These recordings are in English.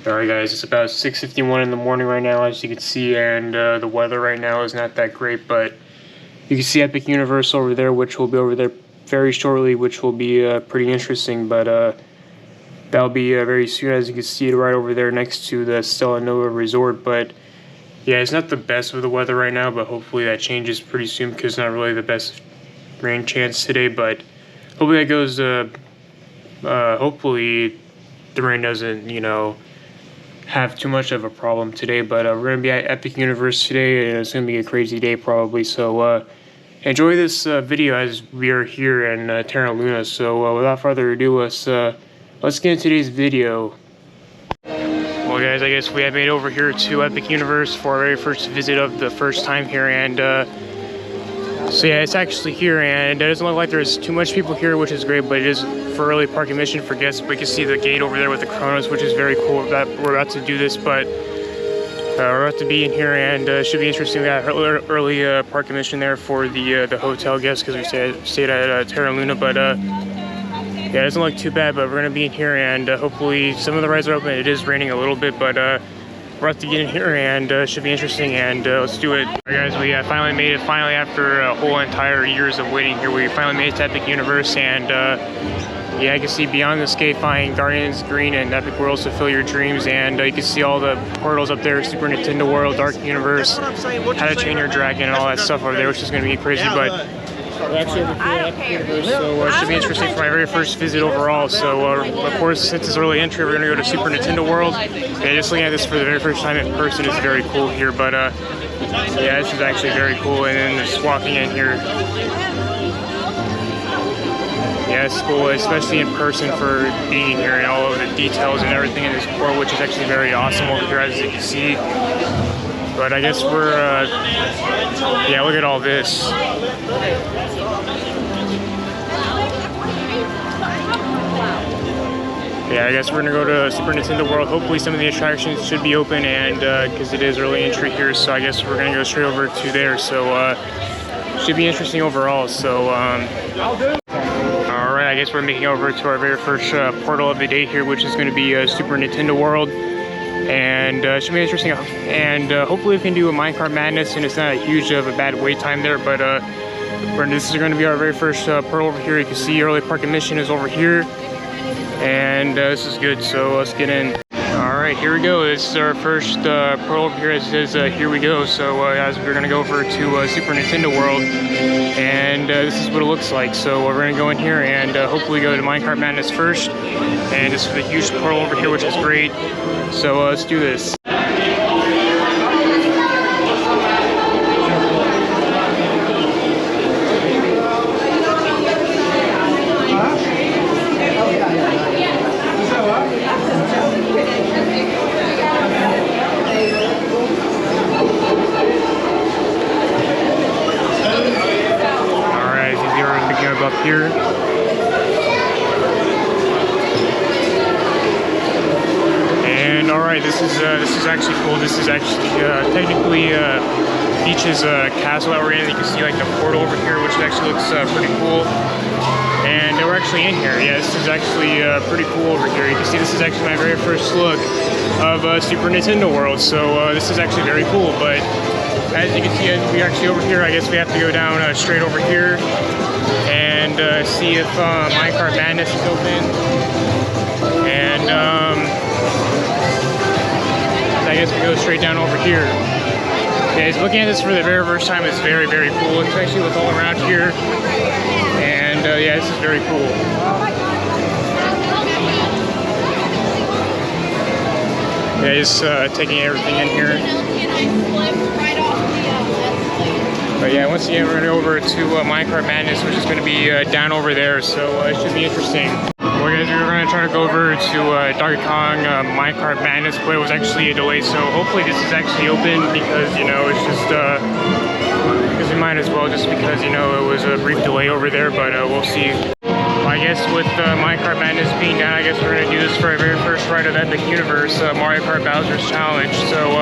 Alright guys, it's about 6:51 in the morning right now, as you can see, and the weather right now is not that great, but you can see Epic Universe over there, which will be over there very shortly, which will be pretty interesting, but that'll be very soon, as you can see it right over there next to the Stella Nova Resort. But yeah, it's not the best of the weather right now, but hopefully that changes pretty soon, because it's not really the best rain chance today, but hopefully that goes, hopefully the rain doesn't, you know, have too much of a problem today. But we're going to be at Epic Universe today, and it's going to be a crazy day probably, so enjoy this video as we are here in Terra Luna. So without further ado, let's get into today's video. Well guys, I guess we have made over here to Epic Universe for our very first visit of the first time here, and so yeah, it's actually here, and it doesn't look like there's too much people here, which is great, but it is for early park admission for guests. But you can see the gate over there with the Chronos, which is very cool that we're about to do this, but we're about to be in here, and it should be interesting. We got early park admission there for the hotel guests, because we stayed at Terra Luna, but yeah, it doesn't look too bad. But we're going to be in here, and hopefully some of the rides are open. It is raining a little bit, but we're about to get in here, and it should be interesting, and let's do it. Alright guys, we finally made it, after a whole entire years of waiting here. We finally made it to Epic Universe, and yeah, I can see Beyond the Escape, Find Guardians Green, and Epic Worlds to Fill Your Dreams, and you can see all the portals up there, Super Nintendo World, Dark Universe, How to Train Your Dragon, and all that stuff over there, which is going to be crazy. But we're actually over here at Epic Universe, so it should be interesting for my very first visit overall. So of course, since it's early entry, we're going to go to Super Nintendo World. Yeah, just looking at this for the very first time in person is very cool here, but yeah, this is actually very cool. And then just walking in here, yeah, it's cool, especially in person, for being here and all of the details and everything in this port, which is actually very awesome over here, as you can see. But I guess we're, yeah, look at all this. Yeah, I guess we're gonna go to Super Nintendo World. Hopefully some of the attractions should be open, and because it is early entry here, so I guess we're gonna go straight over to there. So should be interesting overall. So alright, I guess we're making over to our very first portal of the day here, which is going to be Super Nintendo World, and it should be interesting. And hopefully we can do a Minecart Madness, and it's not a huge of a bad wait time there. But this is going to be our very first portal over here. You can see early park admission is over here, and this is good, so let's get in. Alright, here we go. This is our first portal over here. It says here we go. So guys, we're going to go over to Super Nintendo World, and this is what it looks like. So we're going to go in here and hopefully go to Minecart Madness first, and this is the huge portal over here, which is great. So let's do this. Up here, and all right, this is actually cool. This is actually technically Peach's castle that we're in. You can see like the portal over here, which actually looks pretty cool. And we're actually in here. Yeah, this is actually pretty cool over here. You can see this is actually my very first look of Super Nintendo World. So this is actually very cool. But as you can see, we're actually over here. I guess we have to go down straight over here and see if Minecart Madness is open. And I guess we go straight down over here. Okay, looking at this for the very first time, it's very, very cool, especially with all around here. And yeah, this is very cool. Yeah, just taking everything in here. But yeah, once again, we're going to go over to Minecart Madness, which is going to be down over there, so it should be interesting. Well guys, we're going to try to go over to Donkey Kong Minecart Madness, but it was actually a delay, so hopefully this is actually open, because, you know, it's just, because we might as well, just because, you know, it was a brief delay over there, but we'll see. I guess with Minecart Madness being down, I guess we're going to do this for our very first ride of Epic Universe, Mario Kart Bowser's Challenge. So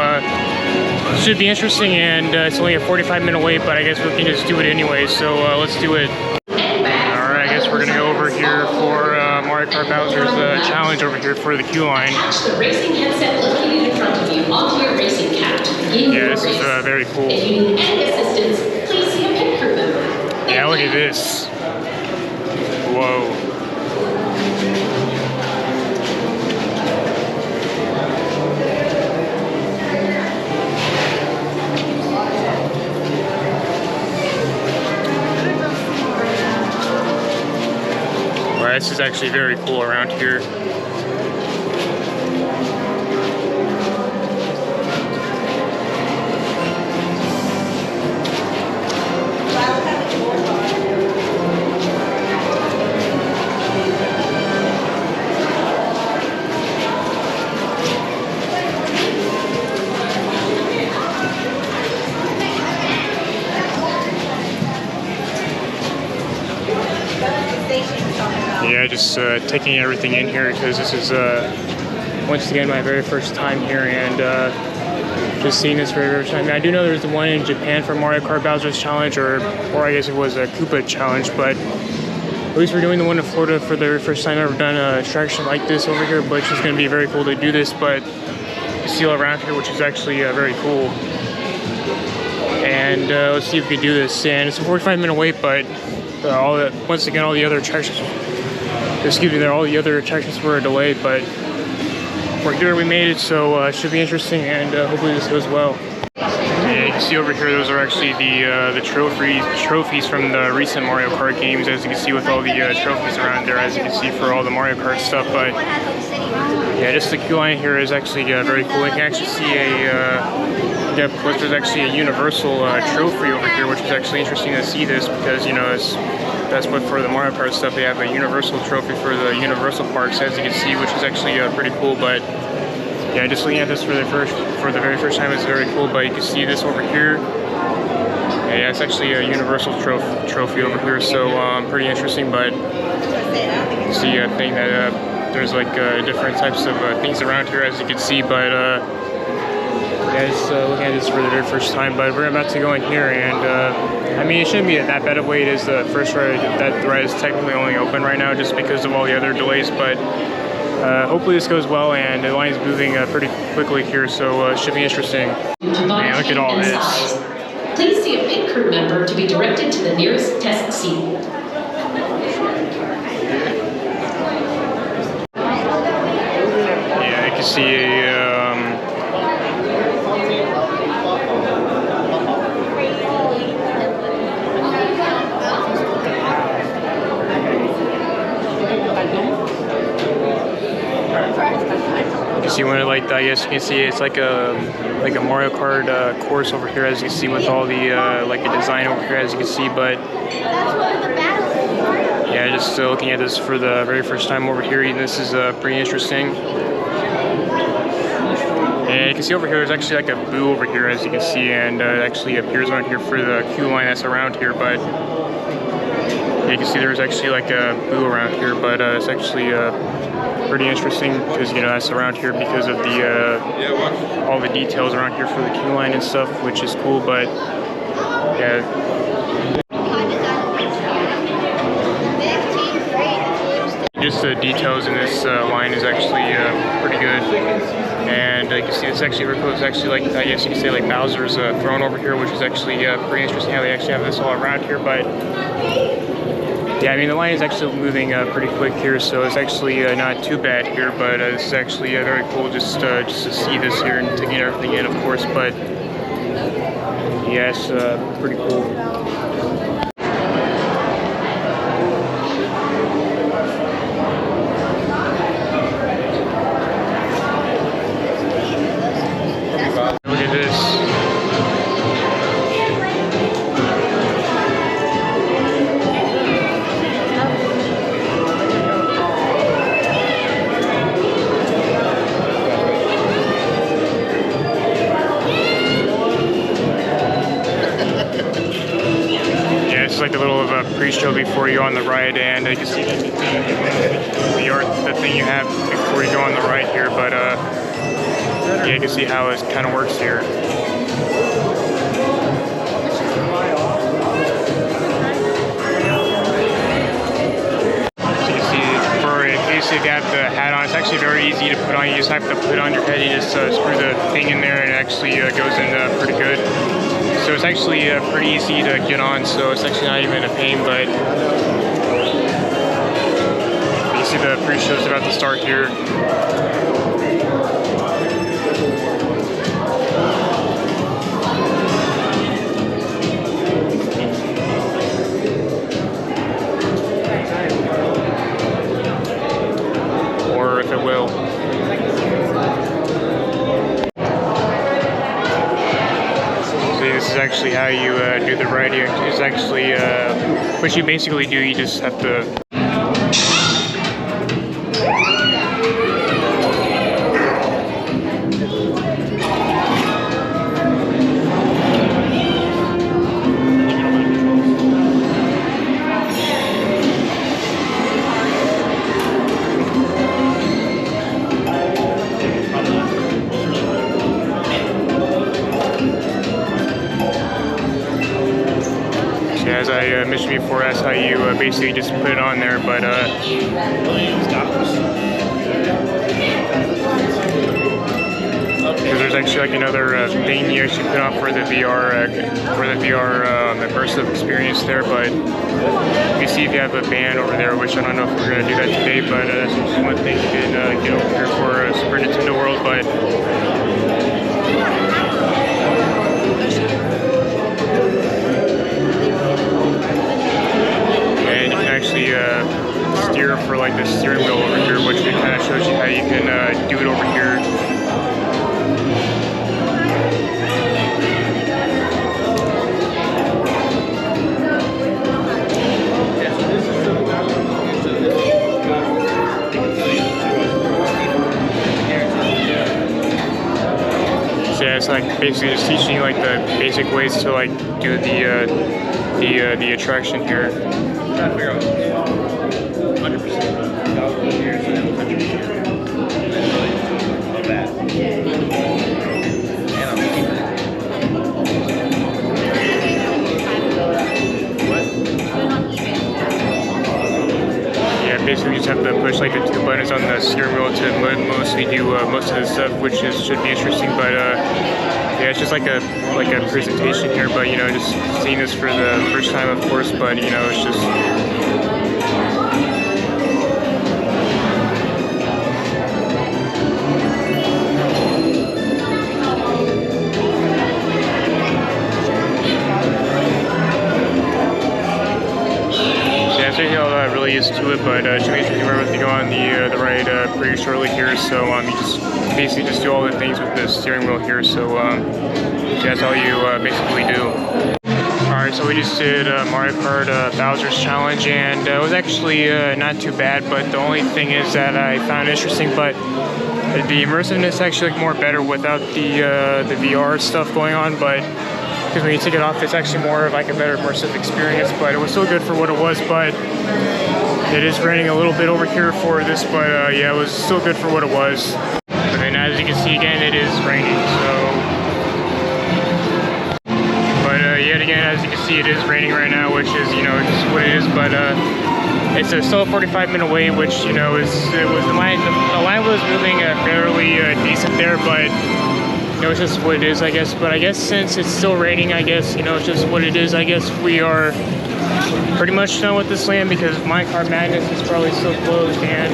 it should be interesting, and it's only a 45-minute wait, but I guess we can just do it anyway, so let's do it. Alright, I guess we're going to go over here for Mario Mario Kart Bowser's challenge over here for the queue line. Attach the racing headset located in front of you onto your racing cap to begin Yeah, your this race. is very cool. If you need any assistance, please see a pit crew member. Yeah, look at this. Whoa. Well, this is actually very cool around here. Yeah, just taking everything in here because this is once again my very first time here, and just seeing this for the first time. I mean, I do know there's the one in Japan for Mario Kart Bowser's Challenge, or I guess it was a Koopa Challenge, but at least we're doing the one in Florida for the very first time I've ever done an attraction like this over here, which is going to be very cool to do this, but you see all around here, which is actually very cool. And let's see if we can do this. And it's a 45-minute wait, but once again, all the other attractions, all the other attractions were delayed, but we're here, we made it, so it should be interesting, and hopefully this goes well. Yeah, you can see over here, those are actually the trophies from the recent Mario Kart games, as you can see with all the trophies around there, as you can see for all the Mario Kart stuff. But yeah, just the queue line here is actually very cool. You can actually see there's actually a universal trophy over here, which is actually interesting to see this, because, you know, that's what for the Mario Kart stuff, they have a universal trophy for the Universal Parks, as you can see, which is actually pretty cool. But yeah, just looking at this for the very first time is very cool. But you can see this over here. Yeah, it's actually a universal trophy over here, so pretty interesting. But you see a thing that there's like different types of things around here, as you can see. But yeah, just looking at this for the very first time. But we're about to go in here, and I mean, it shouldn't be that bad of a wait as the first ride. That ride is technically only open right now just because of all the other delays, but hopefully this goes well, and the line is moving pretty quickly here, so it should be interesting. Man, look at all this. Please see a pit crew member to be directed to the nearest test seat. Yeah, you can see you want to, like, I guess you can see it's like a Mario Kart course over here, as you can see, with all the like the design over here, as you can see. But yeah, just looking at this for the very first time over here, and this is pretty interesting. And you can see over here, there's actually like a boo over here, as you can see, and it actually appears on here for the queue line that's around here. But yeah, you can see there's actually like a boo around here, but it's actually pretty interesting, because, you know, that's around here because of the all the details around here for the queue line and stuff, which is cool. But yeah, just the details in this line is actually pretty good. And you can see it's actually very cool. It's actually, like, I guess you can say, like Bowser's throne over here, which is actually pretty interesting how they actually have this all around here. But yeah, I mean, the line is actually moving pretty quick here, so it's actually not too bad here. But this is actually very cool just to see this here and taking everything in, of course. But yeah, it's pretty cool. Look at this. Like a little pre-show before you go on the ride, and you can see the thing you have before you go on the ride here. But yeah, you can see how it kind of works here. So you can see, for in case they have the hat on. It's actually very easy to put on. You just have to put it on your head. You just screw the thing in there, and it actually goes in pretty good. So it's actually pretty easy to get on. So it's actually not even a pain. But you see the pre-show's about to start here. This is actually how you do the riding. It's actually what you basically do. You just have to. As I mentioned before, that's how you basically just put it on there, but because there's actually like another thing you actually put on for the VR immersive experience there, but you see if you have a band over there, which I don't know if we're going to do that today, but that's just one thing you can get over here for Super Nintendo World, but steer for like the steering wheel over here, which it kind of shows you how you can do it over here. So yeah, it's like basically just teaching you like the basic ways to like do the attraction here. Basically, you just have to push like the two buttons on the steering wheel to mostly do most of the stuff, which should be interesting. But yeah, it's just like a presentation here. But you know, just seeing this for the first time, of course. But you know, it's just. Really used to it, but should make sure you remember to go on the ride pretty shortly here. So you just basically just do all the things with the steering wheel here. So that's all you basically do. Alright, so we just did Mario Kart Bowser's Challenge, and it was actually not too bad. But the only thing is that I found interesting, but the immersiveness actually looked more better without the VR stuff going on. But because when you take it off, it's actually more of like a better immersive experience. But it was still good for what it was. But it is raining a little bit over here for this, but yeah, it was still good for what it was. And as you can see again, it is raining, so. But yet again, as you can see, it is raining right now, which is, you know, just what it is. But it's still a 45-minute wait, which, you know, the line was moving fairly decent there, but you know, it's just what it is, I guess. But I guess since it's still raining, I guess, you know, it's just what it is. I guess we are pretty much done with this land because Minecart Madness is probably still closed, and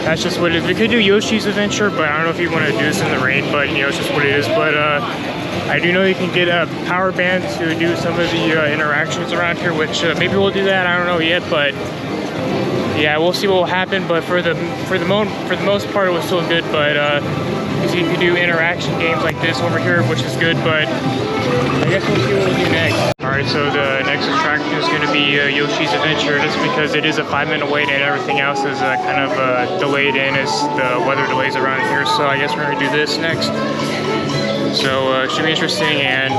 that's just what it is. We could do Yoshi's Adventure, but I don't know if you want to do this in the rain, but you know, it's just what it is. But I do know you can get a power band to do some of the interactions around here, which maybe we'll do that. I don't know yet, but yeah, we'll see what will happen. But for the most part, it was still good. But because you can do interaction games like this over here, which is good. But I guess we'll see what we'll do next. Alright, so the next attraction is going to be Yoshi's Adventure, just because it is a 5-minute wait and everything else is kind of delayed in as the weather delays around here. So I guess we're going to do this next. So it should be interesting, and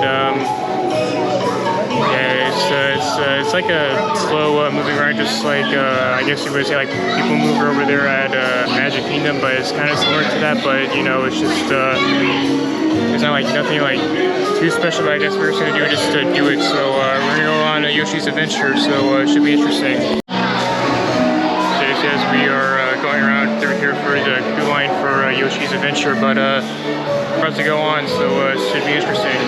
yeah, it's like a slow moving ride, just like I guess you would say like People Mover over there at Magic Kingdom, but it's kind of similar to that. But you know, it's just it's not like nothing like too special, but I guess we're just gonna do it just to do it. So we're gonna go on Yoshi's Adventure, so it should be interesting. So as we are for the queue line for Yoshi's Adventure, but we're about to go on, so it should be interesting.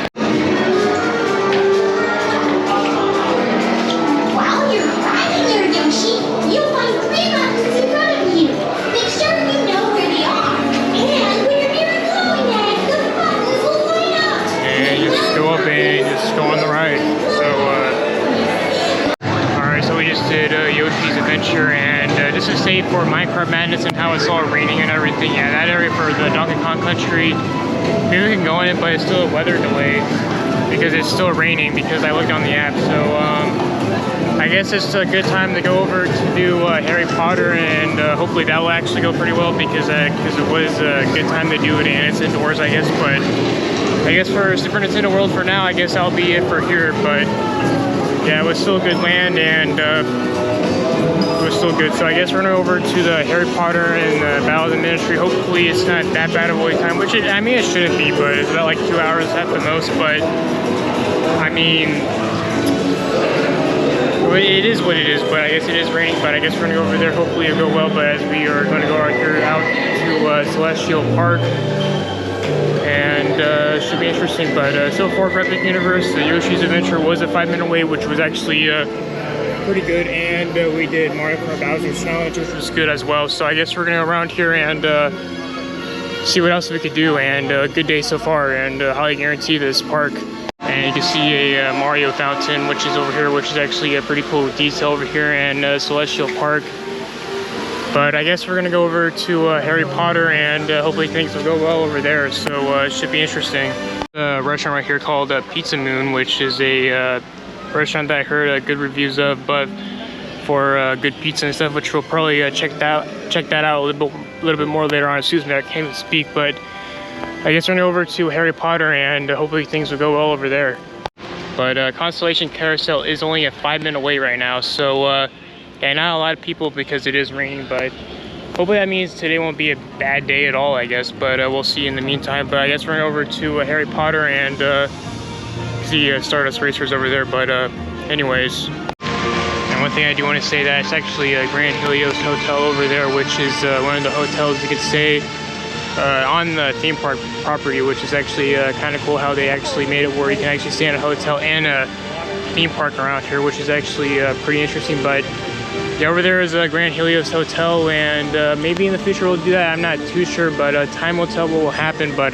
While you're arriving there, Yoshi, you'll find 3 buttons in front of you. Make sure you know where they are. And when you're near a glowing egg, the buttons will light up. And you just go up and just go on the ride. So, alright, so we just did Yoshi's Adventure, and just to say for Minecart Madness and how it's all raining and everything, yeah, that area for the Donkey Kong Country, maybe we can go in it, but it's still a weather delay because it's still raining because I looked on the app. So, I guess it's a good time to go over to do Harry Potter, and hopefully that will actually go pretty well because it was a good time to do it, and it's indoors, I guess. But I guess for Super Nintendo World for now, I guess that'll be it for here. But yeah, it was still a good land, and it was still good. So I guess we're gonna go over to the Harry Potter and the Battle of the Ministry. Hopefully it's not that bad of a wait time, which I mean it shouldn't be, but it's about like 2 hours at the most. But I mean, it is what it is. But I guess it is raining. But I guess we're gonna go over there. Hopefully it'll go well. But as we are gonna go out here out to Celestial Park. And should be interesting. But so far for Epic Universe, the Yoshi's Adventure was a 5-minute wait, which was actually pretty good. And we did Mario Kart Bowser's Challenge, which was good as well. So I guess we're gonna go around here and see what else we could do. And a good day so far, and highly guarantee this park. And you can see a Mario fountain, which is over here, which is actually a pretty cool detail over here in Celestial Park. But I guess we're gonna go over to Harry Potter, and hopefully things will go well over there. So it should be interesting. A restaurant right here called Pizza Moon, which is a restaurant that I heard good reviews of, but for good pizza and stuff, which we'll probably check that out a little bit more later on. Excuse me, I can't even speak, but I guess we're gonna go over to Harry Potter, and hopefully things will go well over there. But Constellation Carousel is only a 5-minute wait right now, so and not a lot of people because it is raining, but hopefully that means today won't be a bad day at all, I guess. But we'll see in the meantime. But I guess we're going over to Harry Potter and see Stardust Racers over there. But anyways, and one thing I do want to say that it's actually a Grand Helios Hotel over there, which is one of the hotels you could stay on the theme park property, which is actually kind of cool how they actually made it where you can actually stay in a hotel and a theme park around here, which is actually pretty interesting. But yeah, over there is a Grand Helios Hotel, and maybe in the future we'll do that. I'm not too sure, but time will tell what will happen. But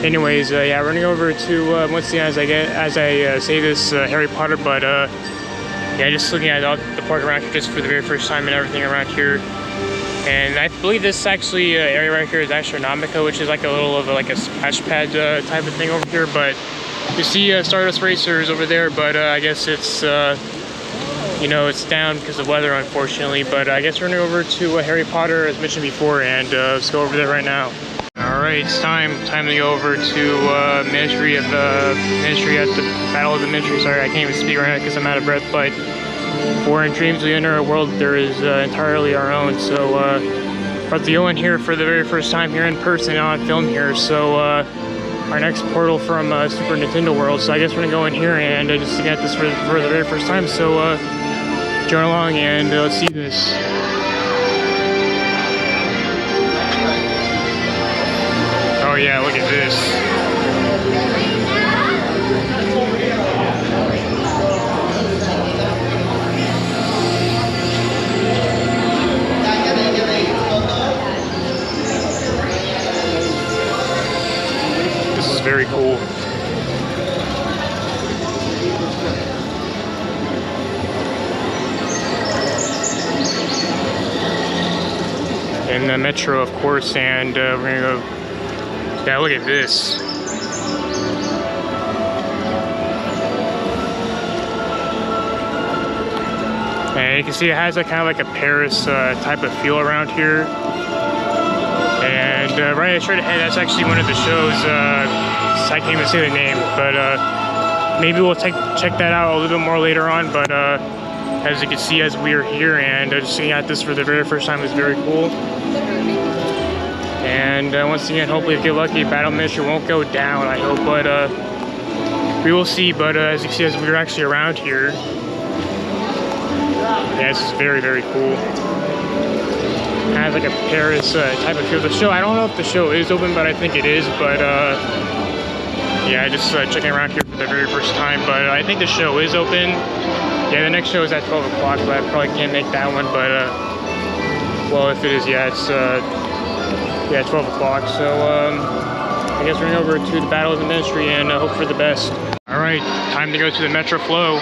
anyways, yeah, we're gonna go over to once again as I say this Harry Potter. But yeah, just looking at the park around here just for the very first time and everything around here. And I believe this actually area right here is Astronomica, which is like a little of like a splash pad type of thing over here. But you see Stardust Racers over there, but I guess it's you know, it's down because of weather, unfortunately. But I guess we're gonna go over to Harry Potter, as mentioned before, and let's go over there right now. All right, it's time to go over to Ministry at the Battle of the Ministry. Sorry, I can't even speak right now because I'm out of breath. But for in dreams we enter a world that is entirely our own. So about to go in here for the very first time here in person on film here. So our next portal from Super Nintendo World. So I guess we're gonna go in here and just get this for the very first time. So join along and let's see this. Oh yeah, look at this. This is very cool. And the metro, of course, and we're gonna go. Yeah, look at this. And you can see it has a kind of like a Paris type of feel around here. And right straight ahead, that's actually one of the shows. I can't even say the name, but maybe we'll check that out a little bit more later on. But as you can see, as we are here and just seeing at this for the very first time is very cool. And once again, hopefully if you get lucky, Battle Ministry won't go down, I hope, but we will see. But as you can see, as we're actually around here, yeah, this is very, very cool. kind of like a Paris type of feel. The show, I don't know if the show is open, but I think it is. But yeah, just checking around here for the very first time. But I think the show is open. Yeah, the next show is at 12 o'clock, but I probably can't make that one. But well, if it is, yeah, it's yeah, 12 o'clock. So I guess we're going over to the Battle of the Ministry and hope for the best. All right, time to go to the Metro Flow.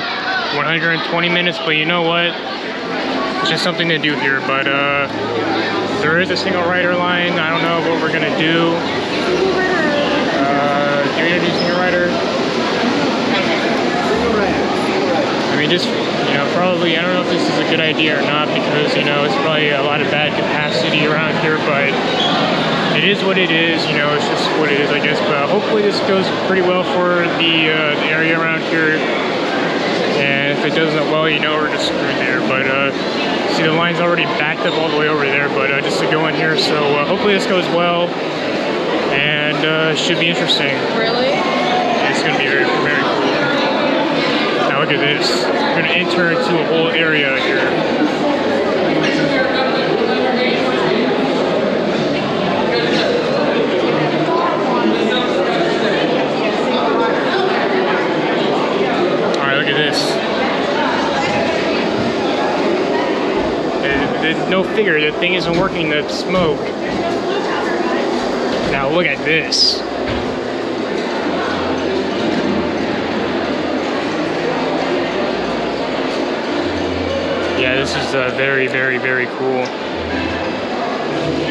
120 minutes, but you know what? It's just something to do here. But there is a single rider line. I don't know what we're gonna do. Do we do single rider? I mean, just, you know, probably, I don't know if this is a good idea or not, because, you know, it's probably a lot of bad capacity around here, but it is what it is, you know, it's just what it is, I guess. But hopefully this goes pretty well for the area around here. And if it doesn't, well, you know, we're just screwed there. But see, the line's already backed up all the way over there, but just to go in here. So hopefully this goes well, and should be interesting. Really? It's gonna be very, very cool. Now look at this. We're gonna enter into a whole area here. No figure, the thing isn't working, the smoke. Now look at this. Yeah, this is very, very, very cool.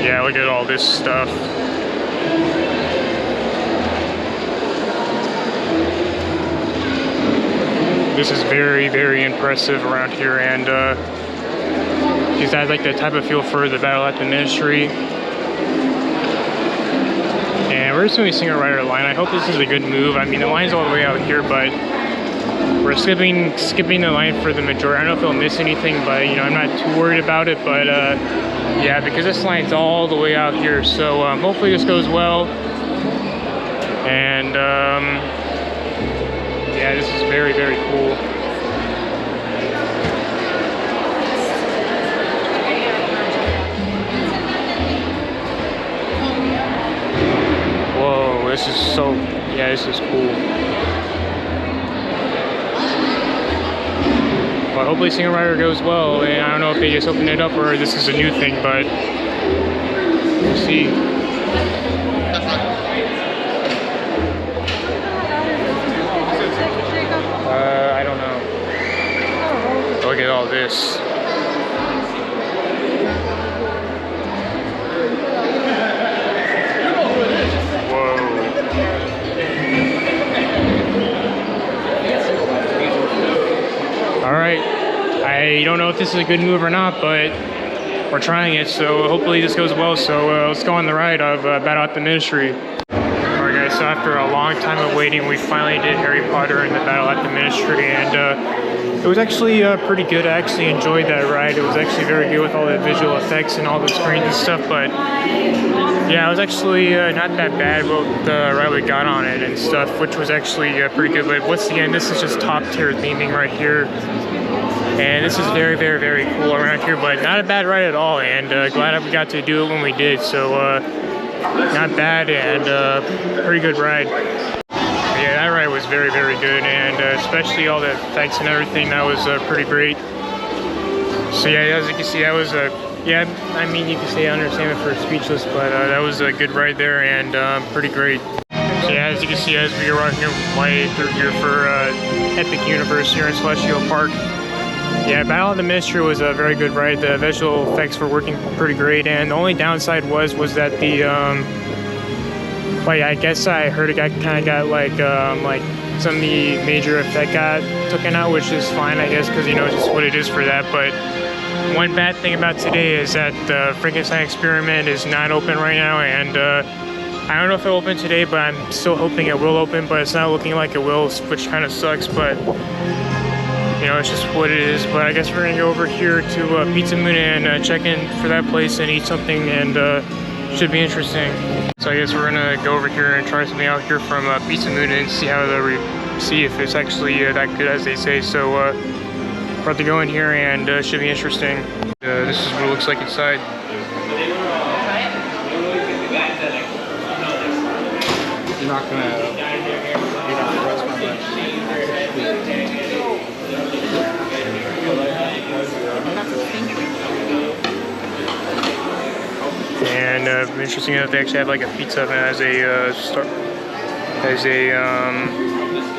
Yeah, look at all this stuff. This is very, very impressive around here, and because I like the type of feel for the Battle at the Ministry. And we're just doing a single rider line. I hope this is a good move. I mean, the line's all the way out here, but we're skipping the line for the majority. I don't know if it'll miss anything, but you know, I'm not too worried about it. But yeah, because this line's all the way out here, so hopefully this goes well. And yeah, this is very, very cool. Whoa, this is so, yeah, this is cool. Well, hopefully single rider goes well, and I don't know if they just opened it up or this is a new thing, but we'll see. I don't know. Look at all this. Alright, I don't know if this is a good move or not, but we're trying it, so hopefully this goes well. So let's go on the ride of Battle at the Ministry. Alright guys, so after a long time of waiting, we finally did Harry Potter and the Battle at the Ministry, and it was actually pretty good. I actually enjoyed that ride. It was actually very good with all the visual effects and all the screens and stuff, but yeah, it was actually not that bad with the ride we got on it and stuff, which was actually pretty good. But once again, this is just top tier theming right here. And this is very, very, very cool around here, but not a bad ride at all. And glad we got to do it when we did. So not bad, and pretty good ride. Yeah, that ride was very, very good, and especially all the effects and everything, that was pretty great. So yeah, as you can see, that was yeah, I mean, you can say understatement for speechless, but that was a good ride there, and pretty great. So yeah, as you can see, as we are walking my way through here for Epic Universe here in Celestial Park. Yeah, Battle of the Ministry was a very good ride. The visual effects were working pretty great, and the only downside was that the like, I guess I heard it kind of got like some of the major effect got taken out, which is fine, I guess, because you know, it's just what it is for that. But one bad thing about today is that the Frankenstein experiment is not open right now, and I don't know if it'll open today, but I'm still hoping it will open, but it's not looking like it will, which kind of sucks. But you know, it's just what it is. But I guess we're gonna go over here to Pizza Moon and check in for that place and eat something, and should be interesting. So I guess we're gonna go over here and try something out here from Pizza Moon and see how see if it's actually that good as they say. So we're about to go in here, and should be interesting. This is what it looks like inside. not gonna press my button. And interesting enough, they actually have like a pizza oven as a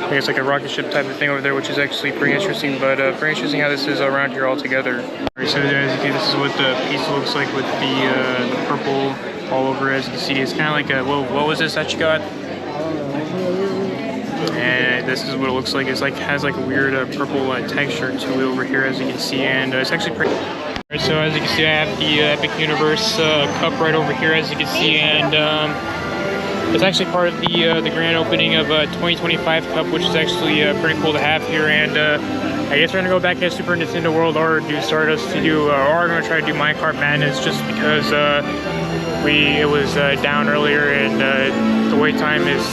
I guess like a rocket ship type of thing over there, which is actually pretty interesting. But pretty interesting how this is around here all together. Alright, so as you can see, this is what the pizza looks like with the purple all over. As you can see, it's kind of like a what was this that you got? And this is what it looks like. It's like has like a weird purple texture to it over here, as you can see, and it's actually pretty. Alright, so as you can see, I have the Epic Universe cup right over here, as you can see, and it's actually part of the grand opening of 2025 Cup, which is actually pretty cool to have here. And I guess we're gonna go back to Super Nintendo World or do Stardust to do, or I'm gonna try to do Minecart Madness, just because it was down earlier, and the wait time is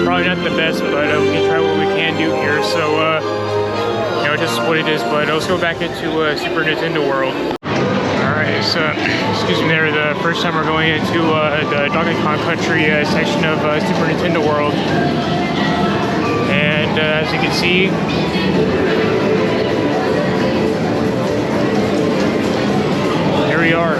probably not the best, but we can try what we can do here. So you know, just what it is. But let's go back into Super Nintendo World. Alright, so excuse me there, the first time we're going into the Donkey Kong Country section of Super Nintendo World. And as you can see, here we are.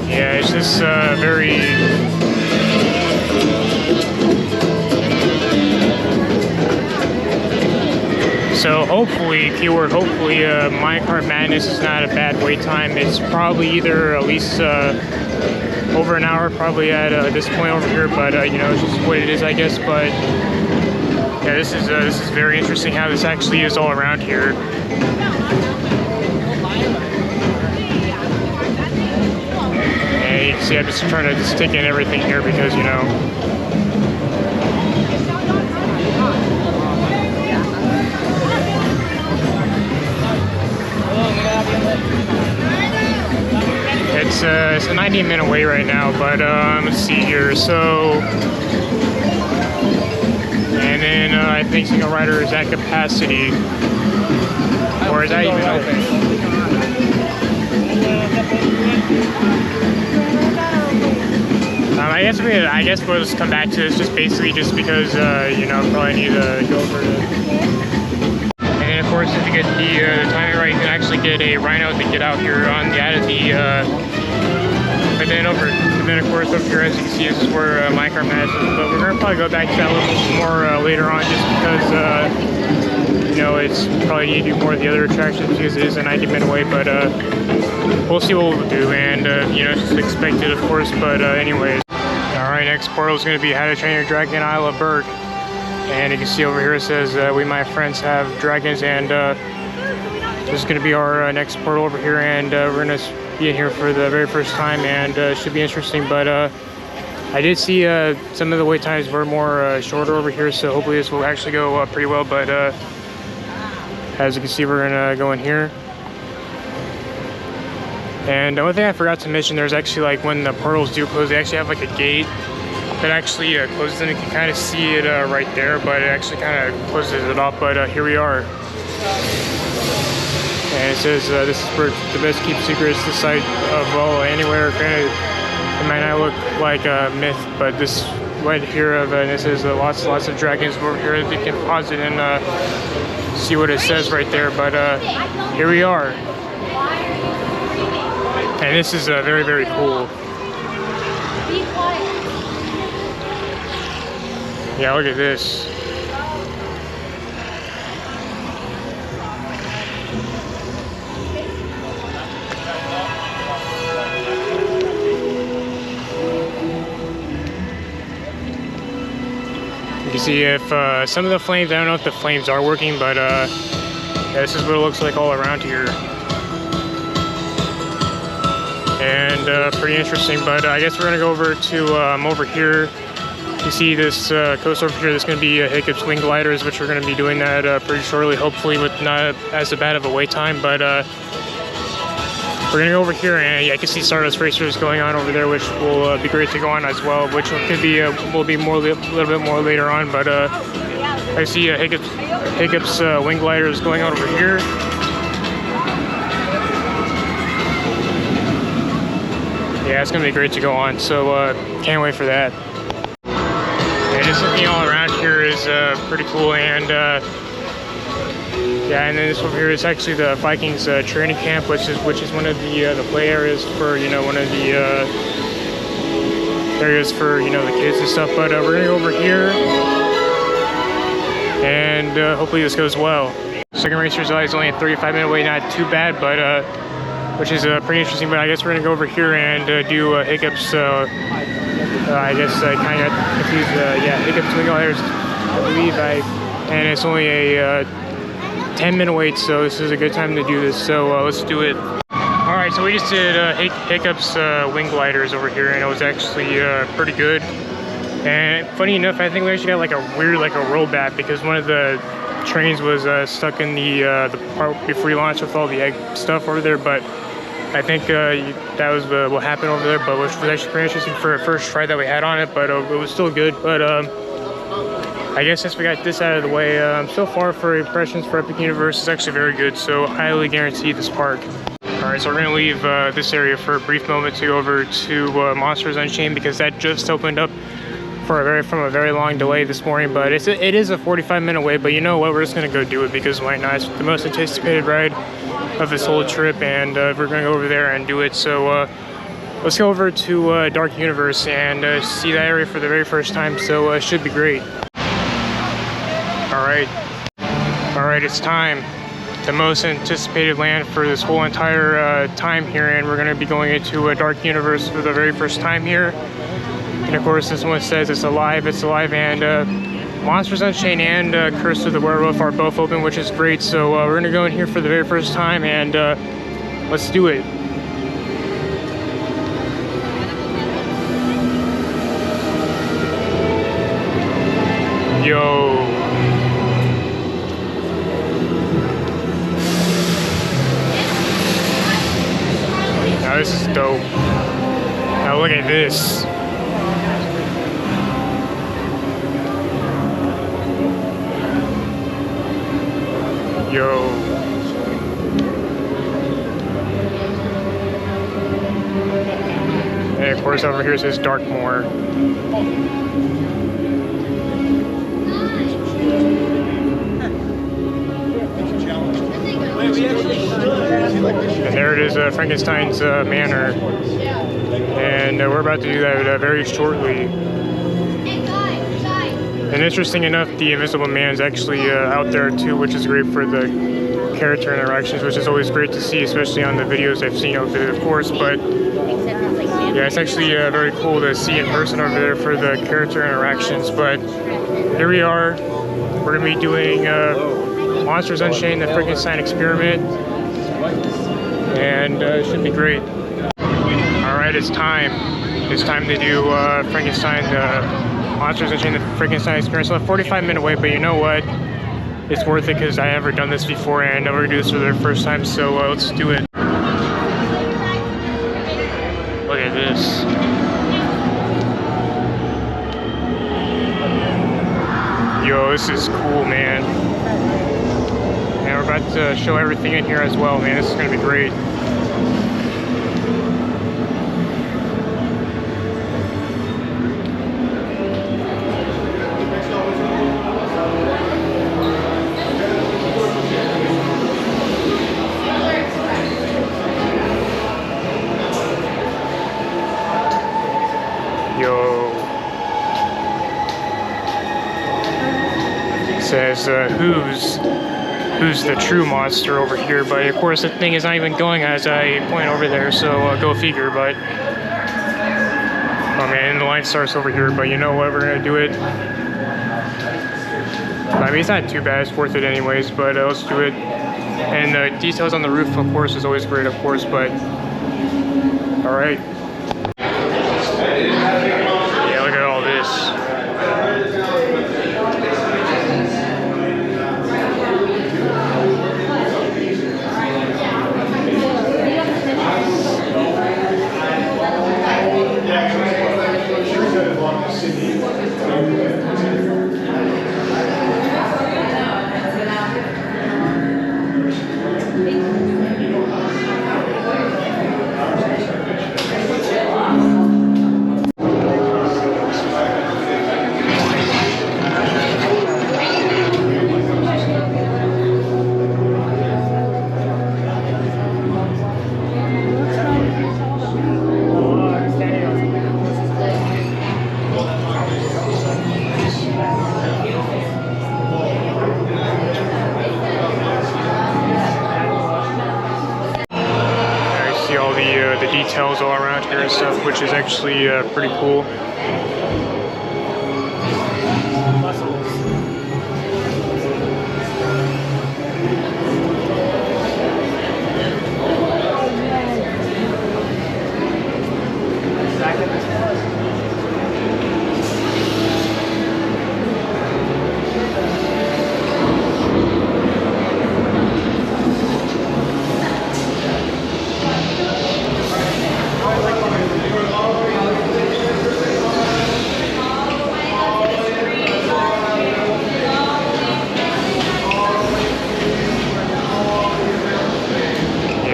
Yeah, it's just very... So hopefully, keyword hopefully, Minecart Madness is not a bad wait time. It's probably either at least over an hour, probably at this point over here. But you know, it's just what it is, I guess. But yeah, this is very interesting how this actually is all around here. And you can see I'm just trying to just take in everything here because, you know. It's a 90-minute wait right now, but let's see here. So, and then I think Single Rider is at capacity, or is that even open? I guess we'll just come back to this just basically just because you know, probably need to go over to. And of course, if you get the timing right, you can actually get a rhino to get out here on the out of the. But then of course over here, as you can see, this is where Minecart Madness is. But we're gonna probably go back to that a little bit more later on, just because you know, it's probably need to do more of the other attractions because it is a 90-minute wait. But we'll see what we'll do, and you know, just expect it, of course. But anyways, all right, next portal is gonna be How to Train Your Dragon Isle of Berg. And you can see over here it says we my friends have dragons, and this is going to be our next portal over here, and we're going to be in here for the very first time, and it should be interesting. But I did see some of the wait times were more shorter over here, so hopefully this will actually go pretty well. But as you can see, we're going to go in here. And the only thing I forgot to mention, there's actually, like, when the portals do close, they actually have like a gate that actually closes them. You can kind of see it right there, but it actually kind of closes it off. But here we are. And it says this is where the best kept secret is the site of all anywhere. Granted, it might not look like a myth, but this right here of and it says lots of dragons over here. You can pause it and see what it says right there. But here we are, and this is very, very cool. Yeah, look at this. You can see if some of the flames, I don't know if the flames are working, but yeah, this is what it looks like all around here. And pretty interesting, but I guess we're gonna go over to over here. You see this coast over here, there's going to be Hiccup's wing gliders, which we're going to be doing that pretty shortly, hopefully with not as bad of a wait time. But we're going to go over here, and yeah, I can see Stardust Racers going on over there, which will be great to go on as well, which could be will be more a little bit more later on. But I see Hiccup's wing gliders going on over here. yeah, it's gonna be great to go on. So can't wait for that. And just looking all around here is pretty cool. And yeah, and then this over here is actually the Vikings training camp, which is one of the play areas for, you know, one of the areas for, you know, the kids and stuff. But we're gonna go over here, and hopefully this goes well. Second Racers is only a 35-minute wait, not too bad, but which is pretty interesting. But I guess we're gonna go over here and do Hiccups. I guess I kind of got confused. Yeah, Hiccups doing all theirs, I believe. And it's only a 10-minute wait, so this is a good time to do this. So let's do it. All right, so we just did Hiccups wing gliders over here, and it was actually pretty good. And funny enough, I think we actually got like a weird, like a rollback, because one of the trains was stuck in the part before you launched with all the egg stuff over there. But I think that was what happened over there, but which was actually pretty interesting for a first try that we had on it. But it was still good. But I guess since we got this out of the way, so far for impressions for Epic Universe, it's actually very good. So highly guarantee this park. Alright, so we're going to leave this area for a brief moment to go over to Monsters Unchained, because that just opened up from a very long delay this morning. But it is a 45-minute wait, but you know what, we're just going to go do it, because why not? It's the most anticipated ride of this whole trip, and we're going to go over there and do it. So let's go over to Dark Universe and see that area for the very first time. So it should be great. Alright, it's time. The most anticipated land for this whole entire time here, and we're going to be going into a Dark Universe for the very first time here. And of course, this one says it's alive, and Monsters Unchained and Curse of the Werewolf are both open, which is great. So we're going to go in here for the very first time, and let's do it. Yo. Now this is dope. Now look at this. Yo. And of course over here says Darkmoor. And there it is, Frankenstein's manor. And we're about to do that very shortly. And interesting enough, the Invisible Man is actually out there too, which is great for the character interactions, which is always great to see, especially on the videos I've seen of it, of course. But yeah, it's actually very cool to see in person over there for the character interactions. But here we are. We're going to be doing Monsters Unchained, the Frankenstein Experiment. And it should be great. Alright, it's time. It's time to do Frankenstein, Monsters Unchained, the Frankenstein Experience. So a 45-minute wait, but you know what? It's worth it, because I never done this before, and we're going to do this for the first time, so let's do it. Look at this. Yo, this is cool, man. And we're about to show everything in here as well, man. This is going to be great. Yo. It says, who's the true monster over here? But of course the thing is not even going as I point over there, so go figure. But oh man, the line starts over here, but you know what, we're gonna do it. I mean, it's not too bad, it's worth it anyways, but let's do it. And the details on the roof, of course, is always great, of course. But all right. Yeah, look at all this. the details all around here and stuff, which is actually pretty cool.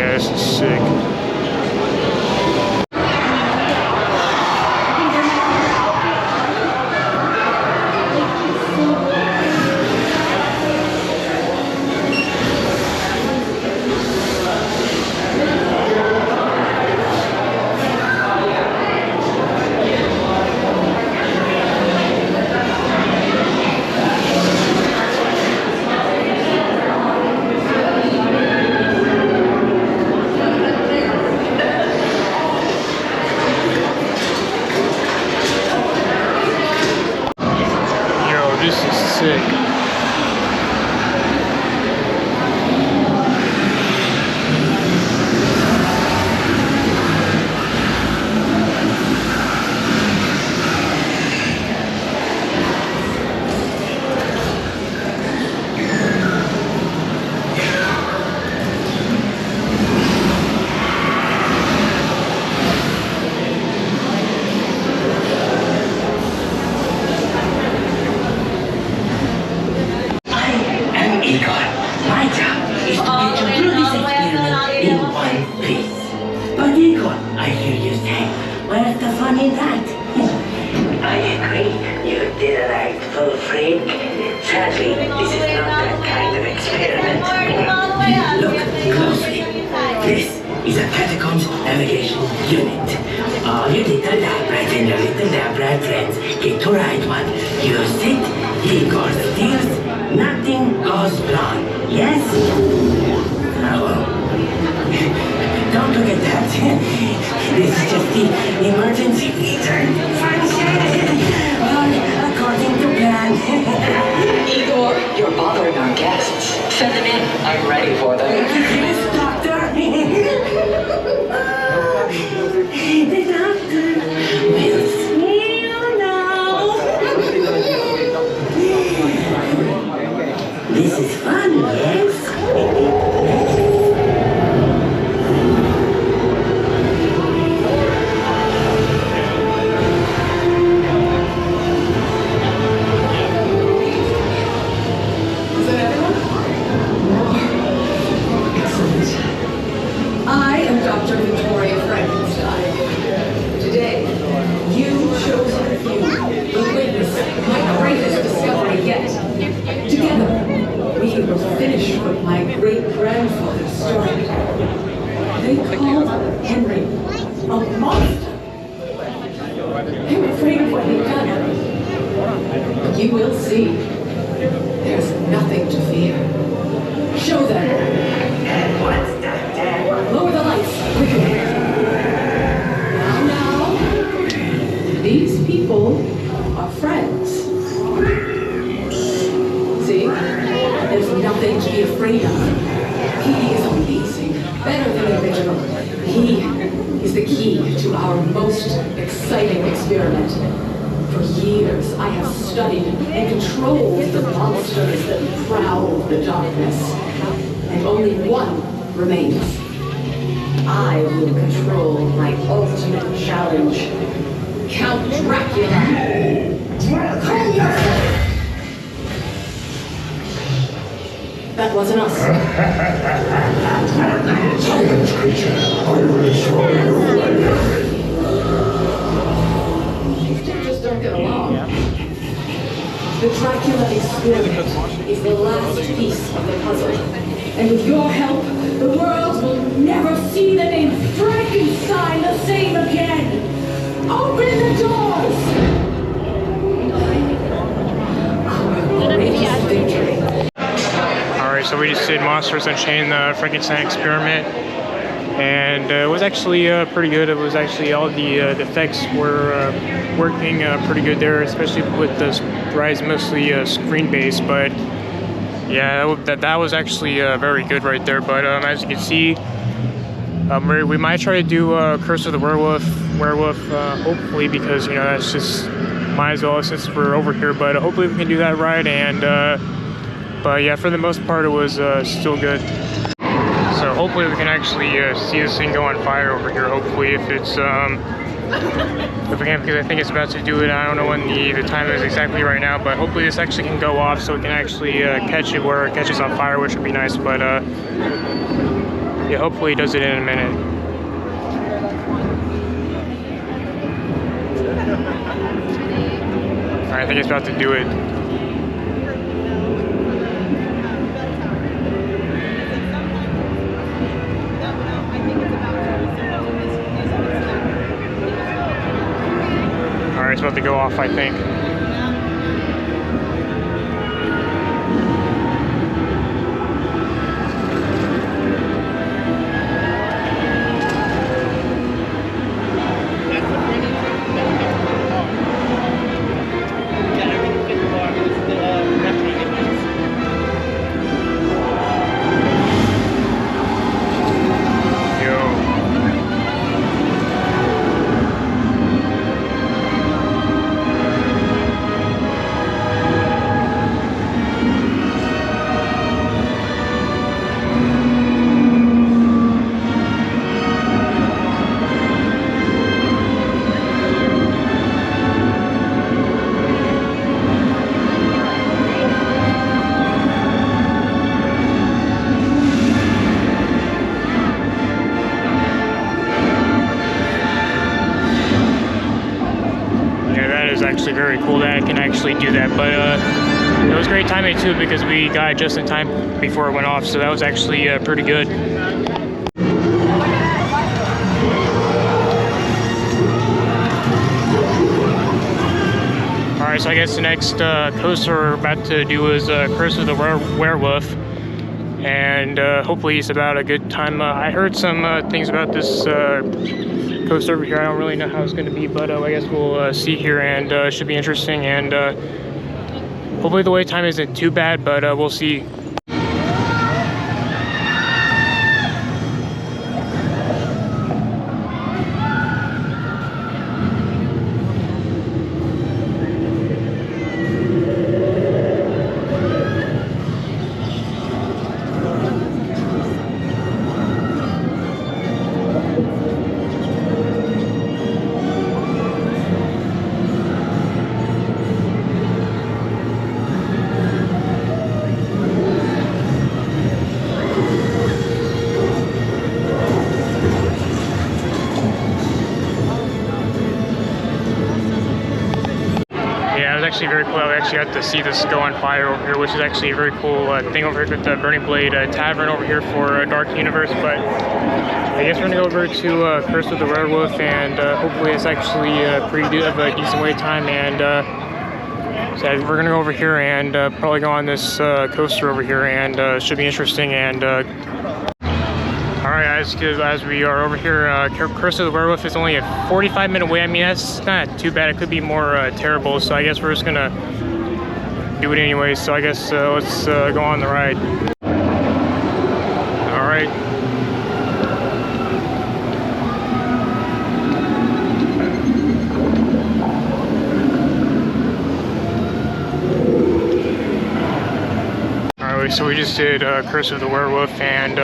This is sick. This is sick. I hear you say, where's the fun in that? I agree, you did an act full freak. Sadly, this is not that kind of experiment. Look closely. This is a catacombs navigation unit. All your little lab rats and your little lab rat friends get to ride one. You sit, he goes steers, nothing goes wrong. Yes? Don't look at that. This is just the emergency feature function. According to plan. Igor, you're bothering our guests. Send them in. I'm ready for them. Yes, Doctor. The doctor will see you now. This is fun, yes? Great-grandfather's story. They called Henry a monster. They were afraid of what he'd done. But you will see. There's nothing to fear. Show them. Lower the lights, quickly. Now. These people are friends. See? There's nothing to be afraid of. He is amazing, better than the original. He is the key to our most exciting experiment. For years, I have studied and controlled the monsters that prowl the darkness. And only one remains. I will control my ultimate challenge. Count Dracula. That wasn't us. Silence, creature. I will destroy you later. These two just don't get along. The Dracula experiment is the last piece of the puzzle. And with your help, the world will never see the name Frankenstein the same again. Open the doors! Our greatest victory. Alright, so we just did Monsters Unchained, the Frankenstein experiment. and it was actually pretty good. It was actually all the effects were working pretty good there, especially with the rides mostly screen based. But yeah, that was actually very good right there. But as you can see, we might try to do Curse of the Werewolf, hopefully, because that's just might as well since we're over here. But hopefully we can do that ride. And but yeah, for the most part, it was still good. So hopefully we can actually see this thing go on fire over here. Hopefully, if it's if we can, because I think it's about to do it. I don't know when the time is exactly right now, but hopefully this actually can go off so we can actually catch it where it catches on fire, which would be nice. But yeah, hopefully it does it in a minute. Alright, I think it's about to do it. Alright, it's about to go off, I think. Actually very cool that I can actually do that, but it was great timing too because we got it just in time before it went off, so that was actually pretty good. Alright, so I guess the next coaster we're about to do is Curse of the Werewolf, and hopefully it's about a good time. I heard some things about this coaster over here. I don't really know how it's going to be, but I guess we'll see here, and it should be interesting, and hopefully the wait time isn't too bad, but we'll see. Actually very cool. I actually got to see this go on fire over here, which is actually a very cool thing over here with the Burning Blade Tavern over here for Dark Universe. But I guess we're gonna go over to Curse of the Werewolf, and hopefully it's actually pretty good of a decent wait time. And so we're gonna go over here and probably go on this coaster over here, and it should be interesting. And alright guys, as we are over here, Curse of the Werewolf is only a 45-minute wait. I mean, that's not too bad. It could be more terrible, so I guess we're just gonna do it anyway. So I guess let's go on the ride. Alright. Alright, so we just did Curse of the Werewolf, and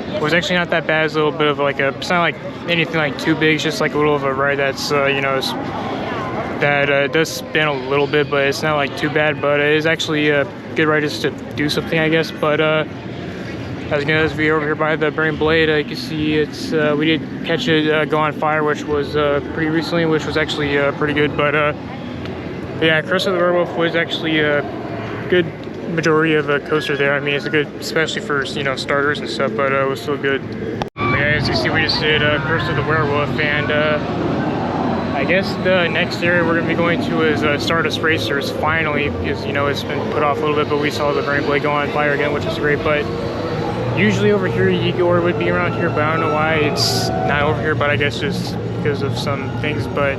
it was actually not that bad. It's a little bit of like it's not like anything like too big. It's just like a little of a ride that's that does spin a little bit, but it's not like too bad. But it is actually a good ride just to do something, I guess. But as we are over here by the Burning Blade, you can see it's we did catch it go on fire, which was pretty recently, which was actually pretty good. But yeah, Curse of the Werewolf was actually a good majority of a coaster there. I mean, it's a good, especially for starters and stuff, but it was still good. But yeah, as you see, we just did Curse of the Werewolf, and I guess the next area we're going to be going to is Stardust Racers, finally, because it's been put off a little bit, but we saw the Burning Blade go on fire again, which is great. But Usually over here, Igor would be around here, but I don't know why it's not over here, but I guess just because of some things, but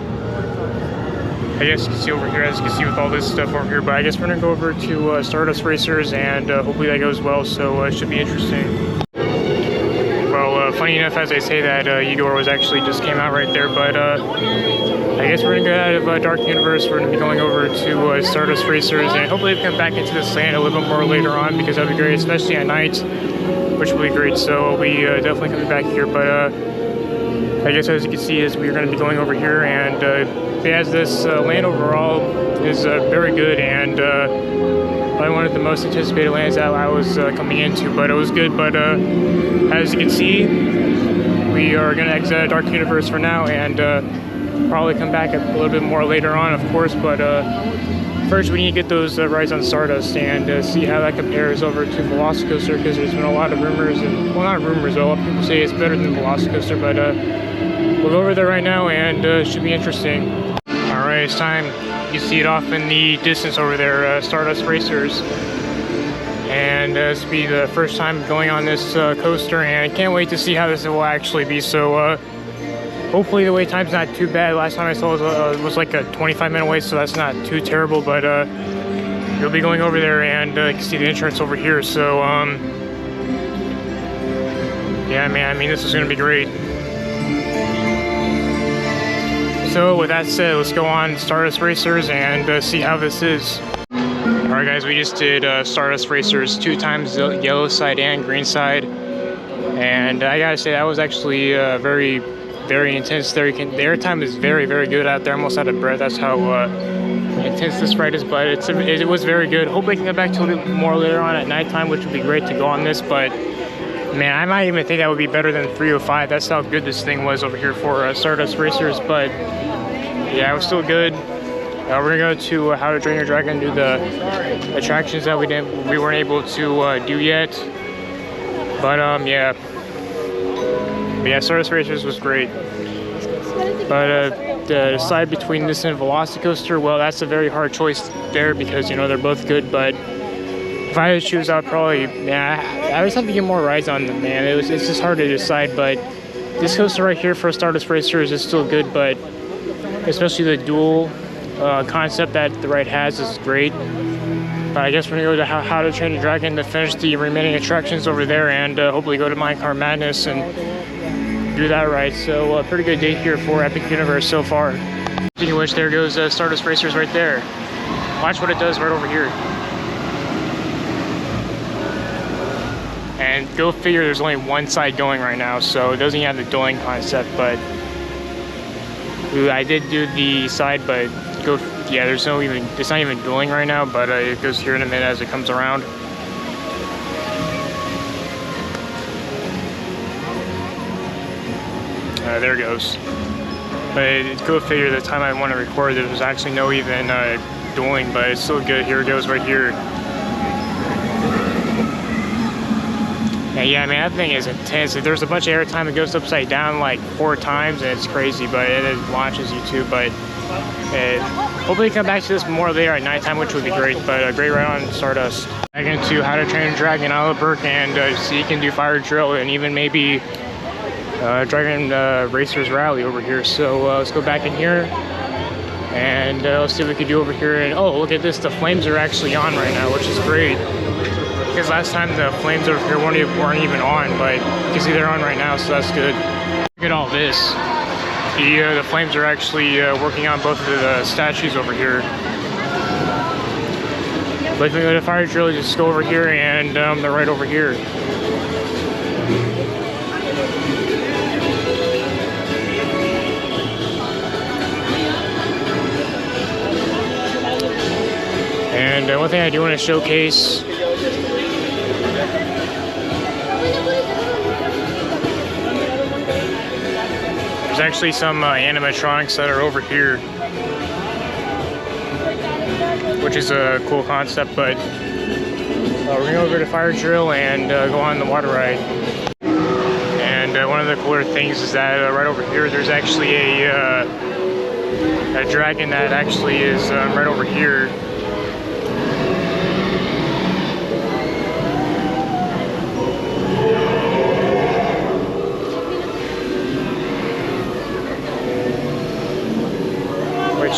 I guess you can see over here, as you can see with all this stuff over here, but I guess we're going to go over to Stardust Racers, and hopefully that goes well, so it should be interesting. Well, funny enough, as I say that, Igor was actually just came out right there, but I guess we're going to go out of Dark Universe. We're going to be going over to Stardust Racers, and hopefully we come back into this land a little bit more later on, because that would be great, especially at night, which will be great. So we'll be definitely coming back here, but I guess as you can see is we're going to be going over here, and as this land overall is very good, and probably one of the most anticipated lands that I was coming into, but it was good. But as you can see, we are going to exit Dark Universe for now, and probably come back a little bit more later on, of course, but first we need to get those rides on Stardust and see how that compares over to Velocicoaster, because there's been a lot of rumors, and well, not rumors, a lot of people say it's better than Velocicoaster, but we'll go over there right now, and it should be interesting. Alright, it's time. You can see it off in the distance over there, Stardust Racers, and this will be the first time going on this coaster, and I can't wait to see how this will actually be. So hopefully the wait time's not too bad. Last time I saw it was like a 25-minute wait, so that's not too terrible, but you'll be going over there, and you can see the entrance over here. So yeah, man, I mean, this is going to be great. So with that said, let's go on Stardust Racers and see how this is. Alright guys, we just did Stardust Racers 2 times, the yellow side and green side, and I gotta say that was actually very intense. The airtime is very good out there. I'm almost out of breath. That's how intense this ride is, but it was very good. Hopefully I can get back to a little more later on at nighttime, which would be great to go on this, but man, I might even think that would be better than 305. That's how good this thing was over here for Stardust Racers, but yeah, it was still good. We're gonna go to How to Train Your Dragon, do the attractions that we weren't able to do yet. But yeah, Stardust Racers was great. But the side between this and Velocicoaster, well, that's a very hard choice there, because you know they're both good. But if I had to choose, I'd probably, I always have to get more rides on them, man. It's just hard to decide. But this coaster right here for Stardust Racers is still good, but especially the dual concept that the ride has is great. But I guess we're gonna go to How to Train Your Dragon to finish the remaining attractions over there, and hopefully go to Minecart Madness and do that ride. So a pretty good day here for Epic Universe so far. Speaking of which, there goes Stardust Racers right there. Watch what it does right over here. And go figure, there's only one side going right now, so it doesn't even have the dueling concept. But I did do the side, but yeah, it's not even dueling right now, but it goes here in a minute as it comes around. There it goes. But go figure, the time I want to record, there was actually no even dueling, but it's still good. Here it goes right here. Yeah, I mean, that thing is intense. There's a bunch of airtime that goes upside down like 4 times, and it's crazy, but it launches you too. But hopefully come back to this more later at nighttime, which would be great. But a great ride on Stardust. Back into How to Train Your Dragon Albuquerque, and see you can do Fire Drill, and even maybe Dragon Racers Rally over here. So let's go back in here, and let's see what we can do over here. And oh, look at this, the flames are actually on right now, which is great. Because last time the flames over here weren't even on, but you can see they're on right now, so that's good. Look at all this. The flames are actually working on both of the statues over here. But if we go to Fire Drill, just go over here, and they're right over here. And one thing I do want to showcase, there's actually some animatronics that are over here, which is a cool concept. But we're gonna go over to Fire Drill and go on the water ride. And one of the cooler things is that right over here, there's actually a dragon that actually is right over here.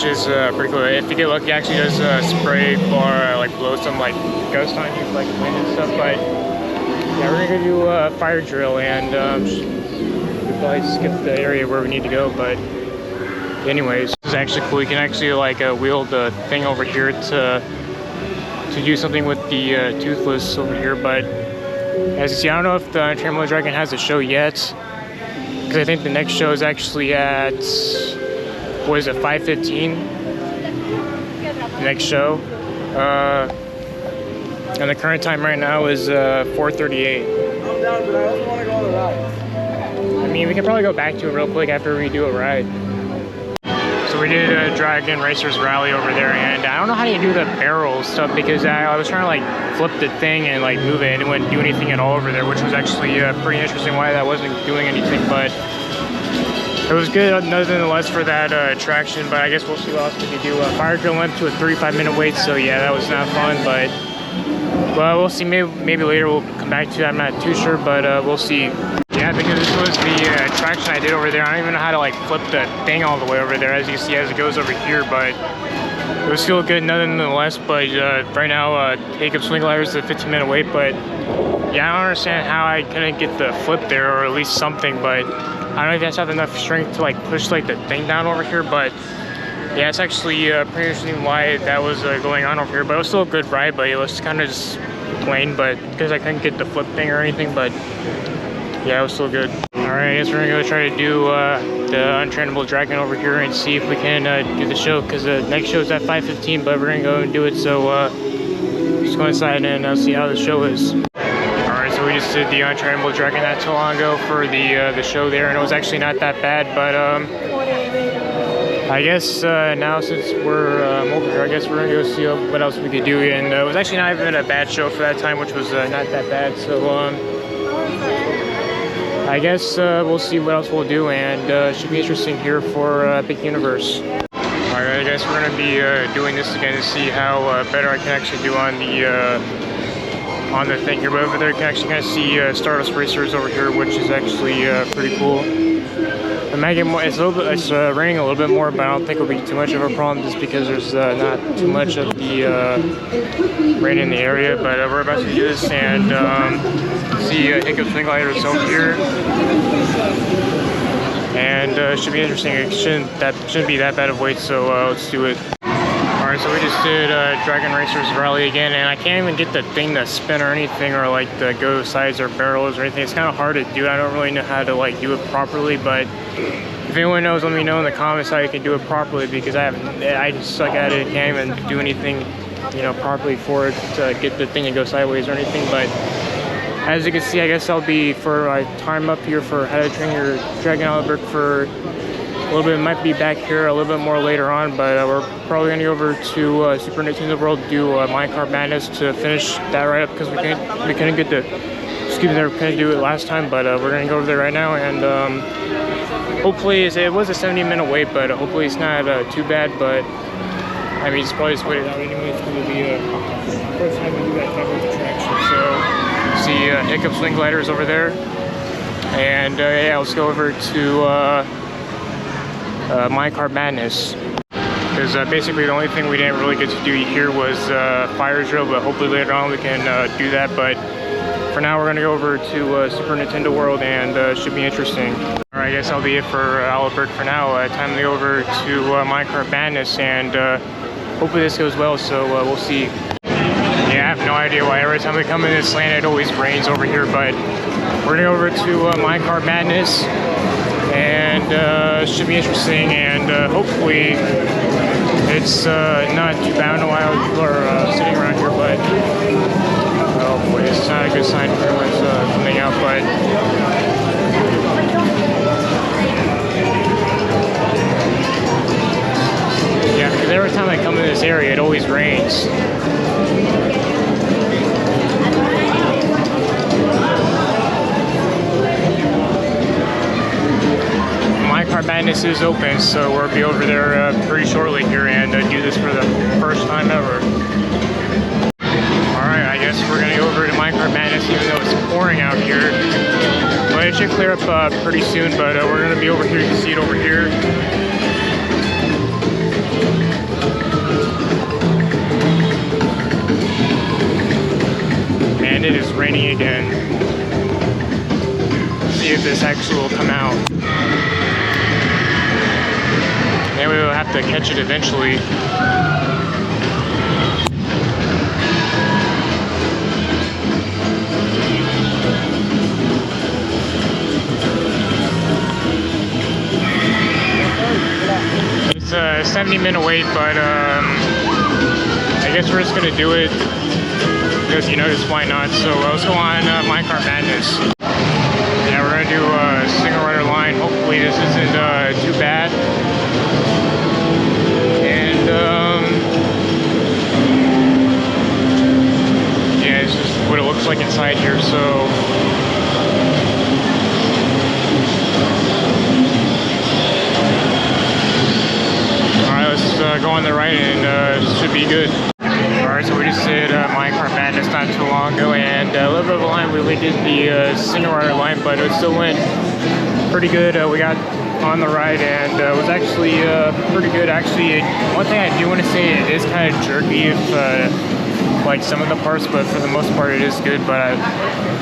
which is pretty cool. If you get lucky, it actually does spray or like blow some like gust on you, like wind and stuff. But yeah, we're gonna go do a fire drill, and we'll probably skip the area where we need to go. But anyways, this is actually cool. You can actually like wheel the thing over here to do something with the toothless over here. But as you see, I don't know if the Untrainable Dragon has a show yet, because I think the next show is actually at, what is it, 5:15? The next show. And the current time right now is 4:38. I'm down, but I also want to go on the ride. I mean, we can probably go back to it real quick after we do a ride. So we did a Dragon Racers rally over there, and I don't know how to do the barrel stuff because I was trying to like flip the thing and like move it, and it wouldn't do anything at all over there, which was actually pretty interesting why that wasn't doing anything. But it was good nonetheless for that attraction. But I guess we'll see what else we can do. Fire drill went to a 35-minute wait, so yeah, that was not fun. But well, we'll see. Maybe later we'll come back to that. I'm not too sure, but we'll see. Yeah, because this was the attraction I did over there. I don't even know how to like flip the thing all the way over there, as you see, as it goes over here. But it was still good nonetheless. But right now, Hiccup Swing Glider is a 15-minute wait. But yeah, I don't understand how I couldn't get the flip there, or at least something. But I don't know if you guys have enough strength to like push like the thing down over here. But yeah, it's actually pretty interesting why that was going on over here. But it was still a good ride. But it was kind of just plain. But because I couldn't get the flip thing or anything. But yeah, it was still good. Alright, I guess we're gonna go try to do the Untrainable Dragon over here and see if we can do the show, because the next show is at 5:15, but we're gonna go and do it. So just go inside and see how the show is. Alright, so we just did the Untrainable Dragon not too long ago for the show there, and it was actually not that bad. But I guess now since we're over here, I guess we're gonna go see what else we could do. And it was actually not even a bad show for that time, which was not that bad. So I guess we'll see what else we'll do, and should be interesting here for Epic Universe. Alright, I guess we're going to be doing this again to see how better I can actually do on the thing here. But over there you can actually kind of see Stardust Racers over here, which is actually pretty cool. It might get more, it's raining a little bit more, but I don't think it'll be too much of a problem just because there's not too much of the rain in the area. But we're about to do this and see Hiccup Swing Gliders over here, and it should be interesting. It shouldn't be that bad of wait, so let's do it. Alright, so we just did Dragon Racers Rally again, and I can't even get the thing to spin or anything, or like to go sides or barrels or anything. It's kind of hard to do. I don't really know how to like do it properly, but if anyone knows, let me know in the comments how you can do it properly, because I just suck at it. Can't even do anything, you know, properly for it to get the thing to go sideways or anything. But as you can see, I guess I'll be for my time up here for how to train your Dragon Oliver for a little bit. It might be back here a little bit more later on, but we're probably gonna go over to Super Nintendo World, do Minecart Madness to finish that right up, because we couldn't get the, we couldn't do it last time. But we're gonna go over there right now, and hopefully it was a 70-minute wait, but hopefully it's not too bad. But I mean, it's probably just waited out anyway. It's gonna be the first time we do that type of attraction. So see Hiccup Swing Gliders over there, and yeah, let's go over to Minecart Madness, because basically the only thing we didn't really get to do here was fire drill, but hopefully later on we can do that. But for now we're going to go over to Super Nintendo World, and should be interesting. Alright, I guess that'll be it for Albert for now. Time to go over to Minecart Madness, and hopefully this goes well, so we'll see. Yeah, I have no idea why every time we come in this land it always rains over here, but we're going to go over to Minecart Madness, and should be interesting, and hopefully it's not too bad. I don't know why people are sitting around here, but oh boy, it's not a good sign for everyone's coming out. But yeah, because every time I come in this area it always rains. Minecart Madness is open, so we'll be over there pretty shortly here, and do this for the first time ever. Alright, I guess we're gonna go over to Minecart Madness, even though it's pouring out here. But it should clear up pretty soon, but we're gonna be over here. You can see it over here. and it is raining again. See if this actually will come out. Maybe we'll have to catch it eventually. It's a 70-minute wait, but I guess we're just gonna do it because, you know, just why not? So let's go on Minecart Madness. Yeah, we're gonna do a single rider line. Hopefully this isn't too bad. And yeah, it's just what it looks like inside here. So go on the right, and should be good. Alright, so we just did Minecart Madness not too long ago, and a little bit of a line. We only did the single rider line, but it still went pretty good. We got on the right, and it was actually pretty good. Actually, one thing I do want to say, it is kind of jerky if like some of the parts, but for the most part it is good. But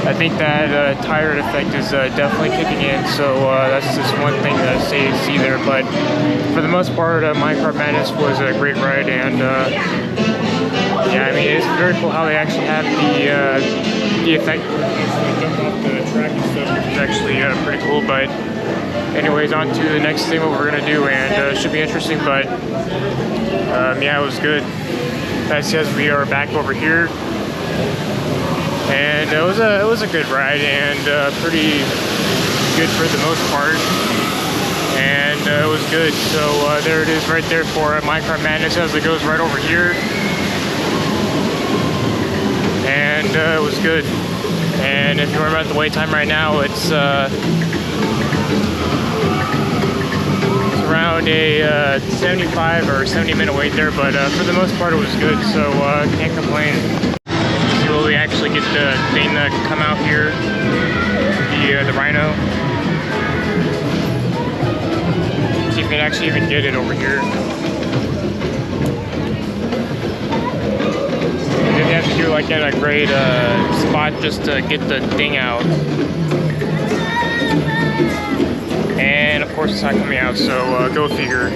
I think that tire effect is definitely kicking in, so that's just one thing that I see there. But for the most part, Minecart Madness was a great ride, and yeah, I mean, it's very cool how they actually have the effect jump off the track and stuff, which is actually pretty cool. But anyways, on to the next thing what we're gonna do, and it should be interesting. But yeah, it was good. As we are back over here, and it was a good ride, and pretty good for the most part, and it was good. So there it is right there for Minecart Madness as it goes right over here, and it was good. And if you remember at the wait time right now, it's around a 75 or 70-minute wait there, but for the most part it was good, so can't complain. See, will we actually get the thing to come out here, the Rhino? See if we can actually even get it over here. Then you have to do like in a great spot just to get the thing out. And of course it's not coming out, so go figure.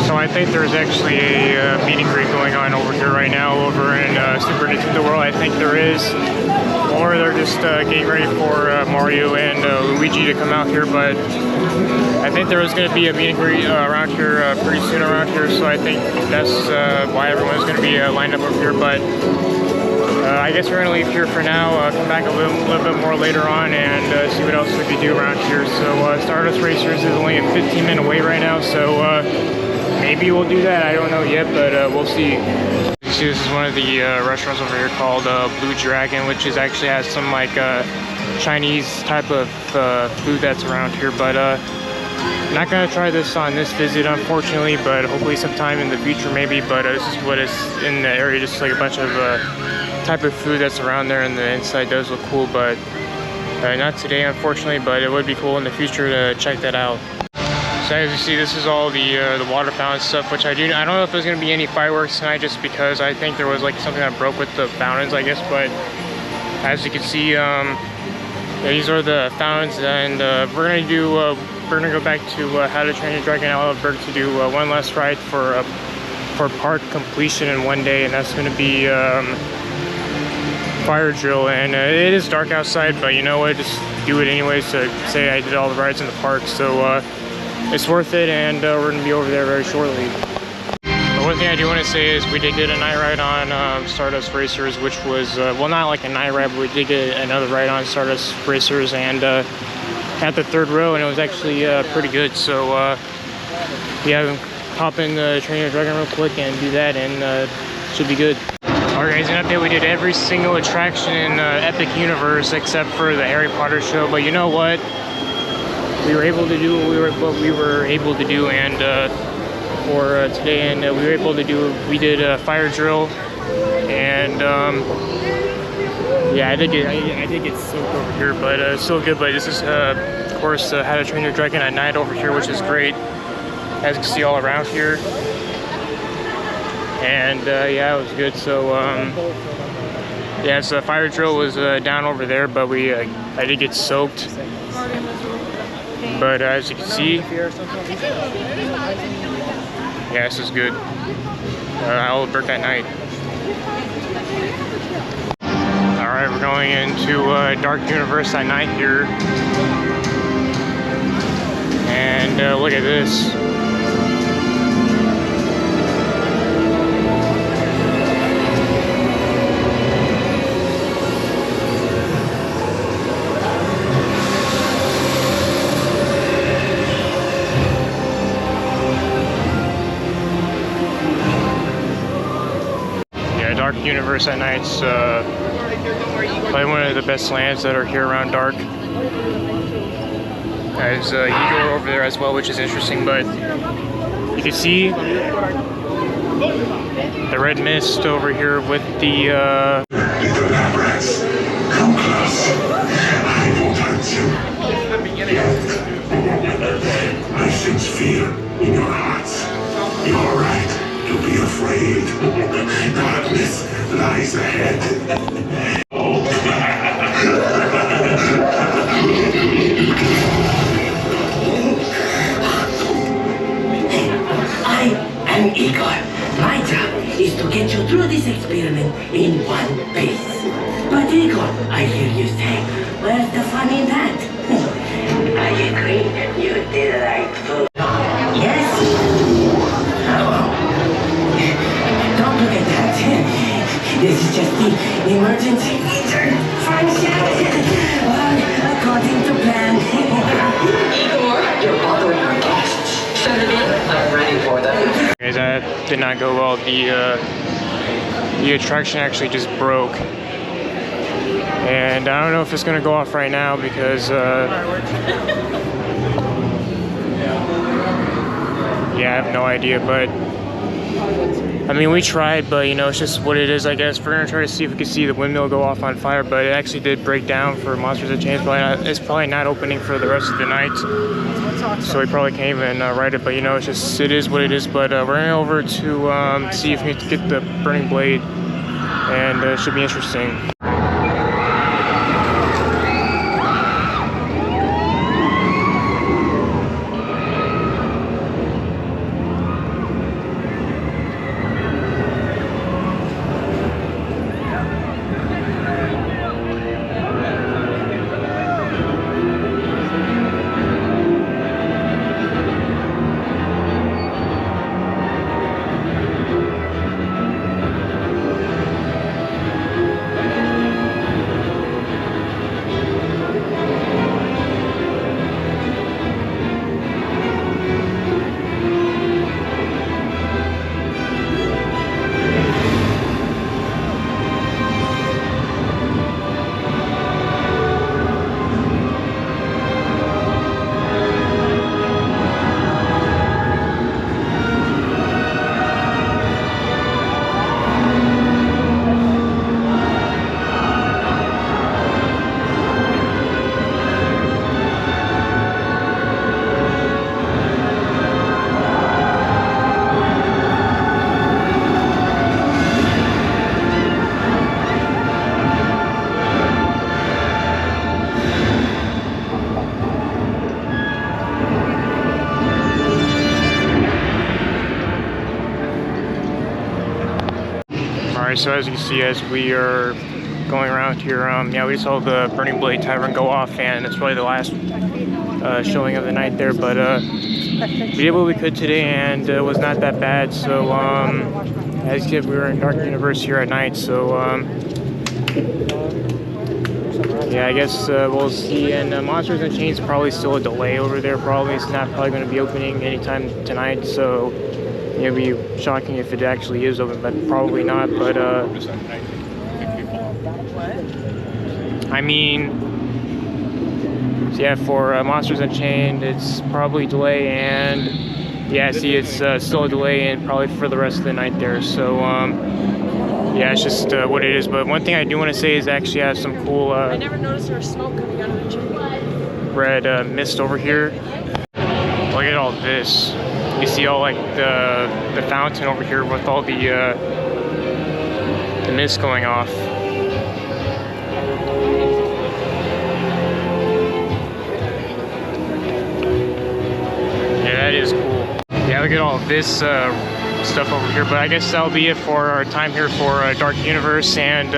So I think there's actually a meet and greet going on over here right now over in Super Nintendo World. I think there is. Or they're just getting ready for Mario and Luigi to come out here, but I think there was going to be a meet and greet around here pretty soon around here, so I think that's why everyone's going to be lined up over here. But I guess we're going to leave here for now, come back a little bit more later on, and see what else we can do around here. So Stardust Racers is only a 15-minute wait right now, so maybe we'll do that. I don't know yet, but we'll see. See, this is one of the restaurants over here called Blue Dragon, which is actually has some like Chinese type of food that's around here, but not gonna try this on this visit, unfortunately, but hopefully sometime in the future maybe. But this is what is in the area, just like a bunch of type of food that's around there, and the inside does look cool, but not today, unfortunately, but it would be cool in the future to check that out. So as you see, this is all the water fountain stuff, which I don't know if there's going to be any fireworks tonight, just because I think there was like something that broke with the fountains, I guess. But as you can see, these are the fountains, and we're gonna go back to How to Train Your Dragon Alabama to do one last ride for park completion in one day, and that's going to be fire drill. And it is dark outside, but you know what, just do it anyways to say I did all the rides in the park. So it's worth it, and we're going to be over there very shortly. But one thing I do want to say is we did get a night ride on Stardust Racers, which was, well, not like a night ride, but we did get another ride on Stardust Racers, and at the third row, and it was actually pretty good. So yeah, hop in the Train Your Dragon real quick and do that, and should be good. Alright guys, an update, we did every single attraction in Epic Universe except for the Harry Potter show, but you know what? We were able to do what we were able to do, and for today, and we did fire drill, and yeah, I did get soaked over here, but still good. But this is of course How to Train Your Dragon at night over here, which is great, as you can see all around here. And yeah, it was good. So Yeah, so the fire drill was down over there, but I did get soaked. But as you can see, yeah, this is good. I'll work at night. Alright, we're going into Dark Universe at night here. And look at this. Dark Universe at night's probably one of the best lands that are here around dark. There's Igor over there as well, which is interesting, but you can see the red mist over here with the Little labyrinths, come close. I won't hurt you. I sense fear in your hearts. You're right to be afraid. Darkness lies ahead. I am Igor. My job is to get you through this experiment in one piece. But Igor, I hear you say, where's the fun in that? I agree, you did the right fool. Yes? Oh. Don't look at that. This is just the emergency function. According to plan. Igor, you're bothering our guests. Send them in. I'm ready for them. Guys, that did not go well. The attraction actually just broke. And I don't know if it's gonna go off right now because yeah, I have no idea, but I mean, we tried, but you know, it's just what it is, I guess. We're gonna try to see if we can see the windmill go off on fire, but it actually did break down for Monsters of Change. It's probably not opening for the rest of the night, so we probably can't even ride it. But you know, it is what it is. But we're going over to see if we can get the burning blade, and it should be interesting. Alright, so as you can see, as we are going around here, yeah, we saw the Burning Blade Tavern go off, and it's probably the last showing of the night there, but we did what we could today, and it was not that bad. So as you said, we were in Dark Universe here at night, so yeah, I guess we'll see. And Monsters and Chains probably still a delay over there. Probably it's not probably going to be opening anytime tonight, so it'd be shocking if it actually is open, but probably not. But I mean, so yeah, for Monsters Unchained, it's probably delay, and yeah, see, it's still a delay, and probably for the rest of the night there. So yeah, it's just what it is. But one thing I do want to say is actually I have some cool I never noticed there was smoke coming out of the chimney. red mist over here. Look at all this. You see all like the fountain over here with all the mist going off. all this stuff over here. But I guess that'll be it for our time here for Dark Universe, and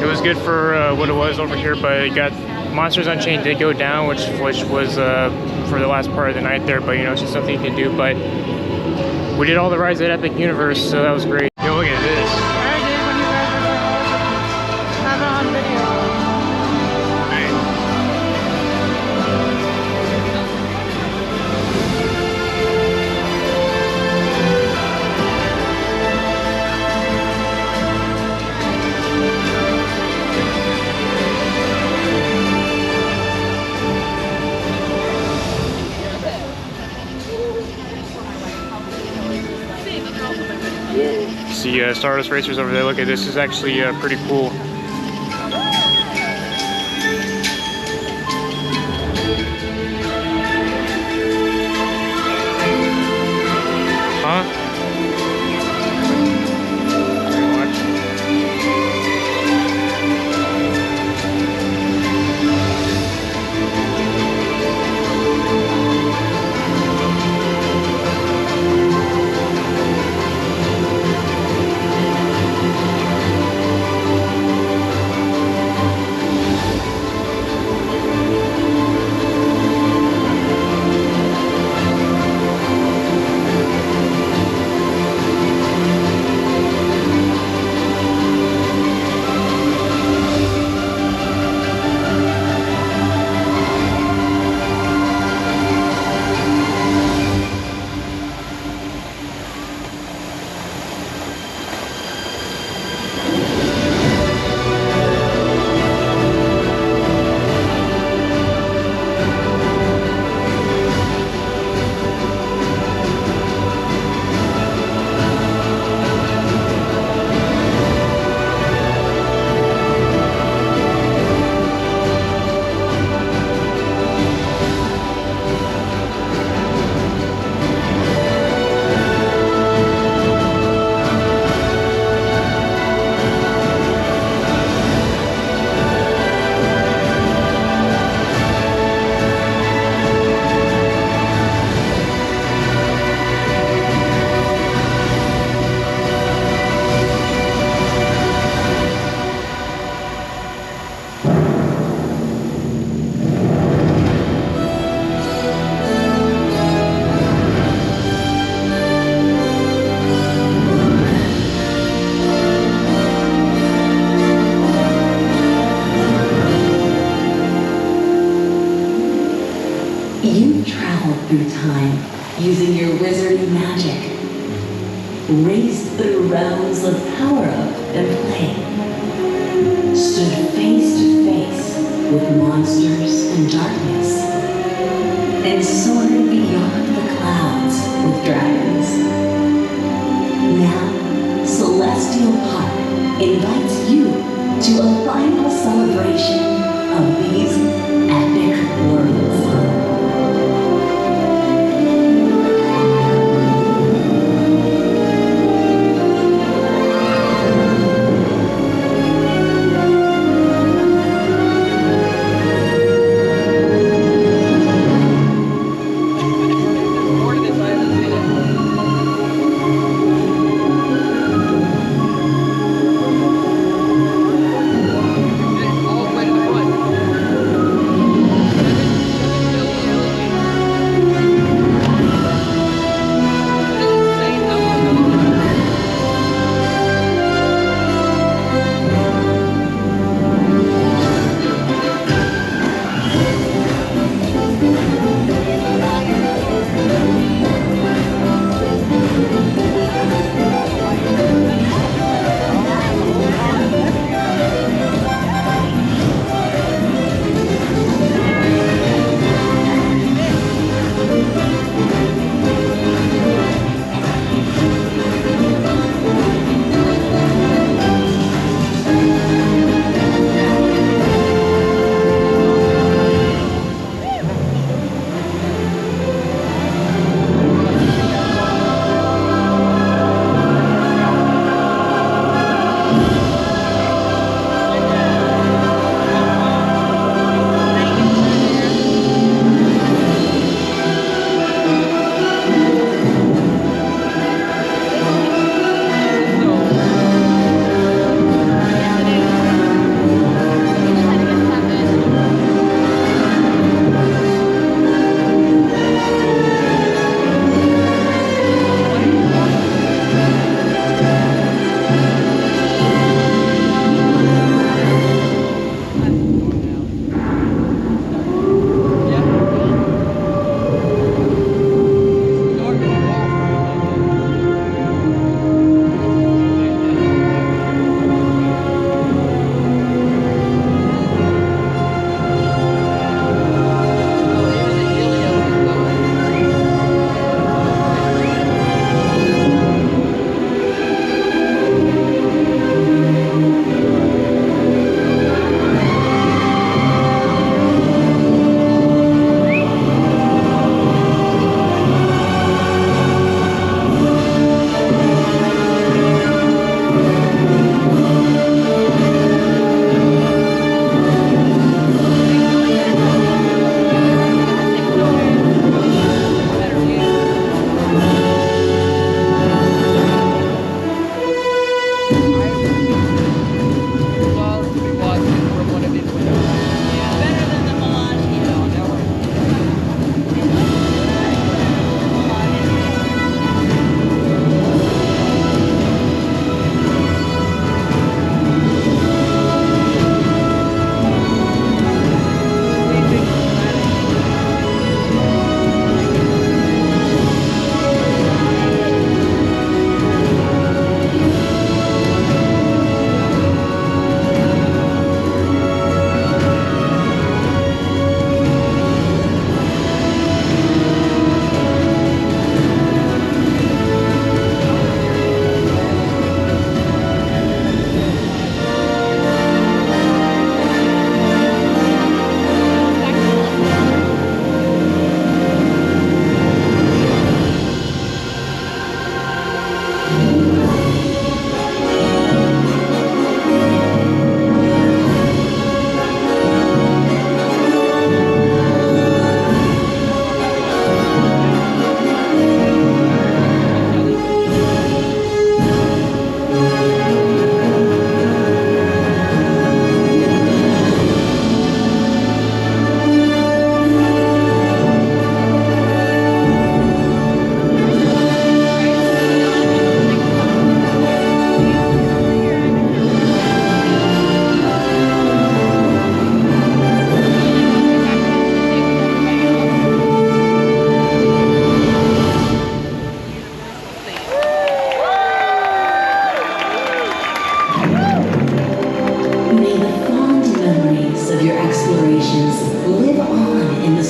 it was good for what it was over here. But it got Monsters Unchained did go down, which was for the last part of the night there. But you know, it's just something you can do. But we did all the rides at Epic Universe, so that was great. Yo, look at this. I did when you guys were doing all the have it on video. See Stardust Racers over there. Look at this. This is actually pretty cool. Huh? Watch. You've traveled through time using your wizardly magic, raced through realms of power-up and play, stood face to face with monsters and darkness, and soared beyond the clouds with dragons. Now, Celestial Park invites you to a final celebration of these epic worlds.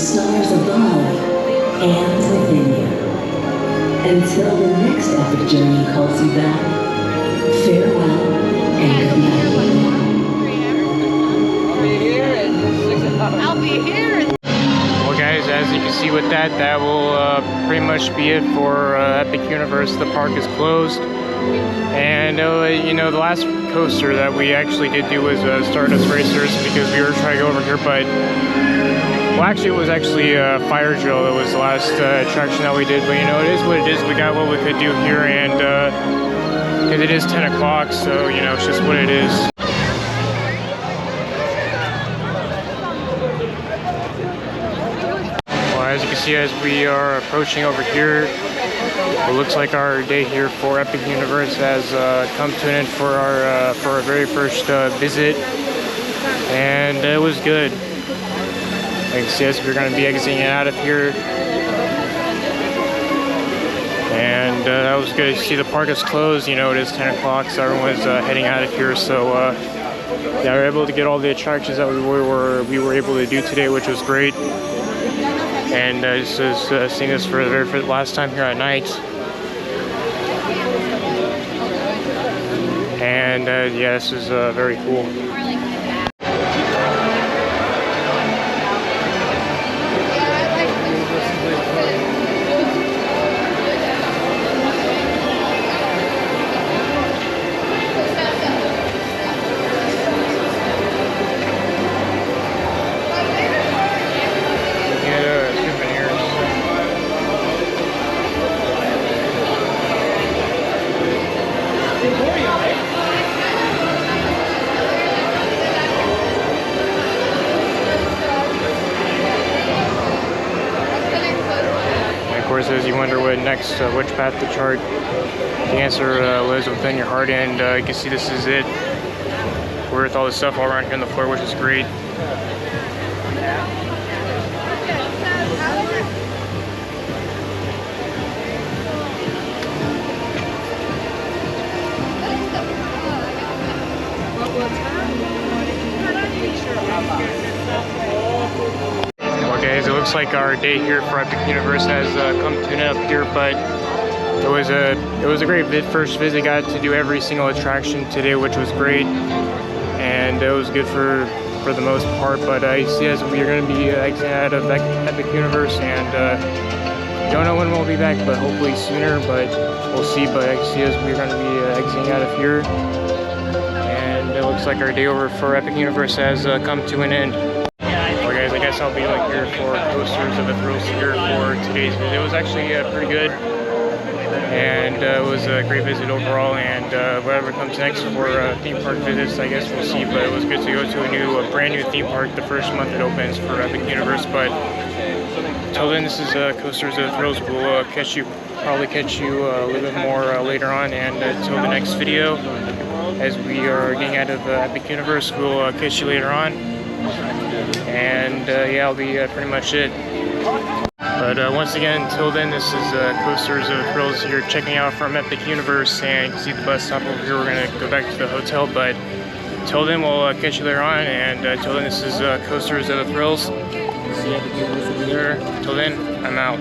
stars above and within you. Until the next epic journey calls you back, farewell and good night. I'll be here. Well, guys, as you can see with that, that will pretty much be it for Epic Universe. The park is closed. And, you know, the last coaster that we actually did do was Stardust Racers, because we were trying to go over here, but... Well, actually, it was actually Fire Drill that was the last attraction that we did, but, you know, it is what it is. We got what we could do here, and because it is 10 o'clock, so, you know, it's just what it is. As you can see, as we are approaching over here, it looks like our day here for Epic Universe has come to an end for our very first visit, and it was good. Like you can see, as we're going to be exiting out of here, and that was good. You see, the park is closed. You know, it is 10 o'clock, so everyone's heading out of here. So yeah, we were able to get all the attractions that we were able to do today, which was great. And just seeing this for the last time here at night. And yeah, this is very cool. As you wonder what next, which path to chart, the answer lives within your heart, and you can see this is it. We're with all this stuff all around here on the floor, which is great. It looks like our day here for Epic Universe has come to an end up here, but it was a great first visit. Got to do every single attraction today, which was great, and it was good for the most part. But you see, as we're going to be exiting out of Epic Universe, and don't know when we'll be back, but hopefully sooner. But we'll see. But I see, as we're going to be exiting out of here, and it looks like our day over for Epic Universe has come to an end. I guess I'll be here for Coasters of the Thrills here for today's visit. It was actually pretty good, and it was a great visit overall, and whatever comes next for theme park visits, I guess we'll see. But it was good to go to a brand new theme park the first month it opens for Epic Universe. But until then, this is Coasters of the Thrills. We'll probably catch you a little bit more later on, and until the next video, as we are getting out of Epic Universe, we'll catch you later on. And yeah, that'll be pretty much it. But once again, until then, this is Coasters of the Thrills. You're checking out from Epic Universe, and you can see the bus stop over here. We're going to go back to the hotel, but until then, we'll catch you later on. And until then, this is Coasters of the Thrills. See Epic Universe over there. Until then, I'm out.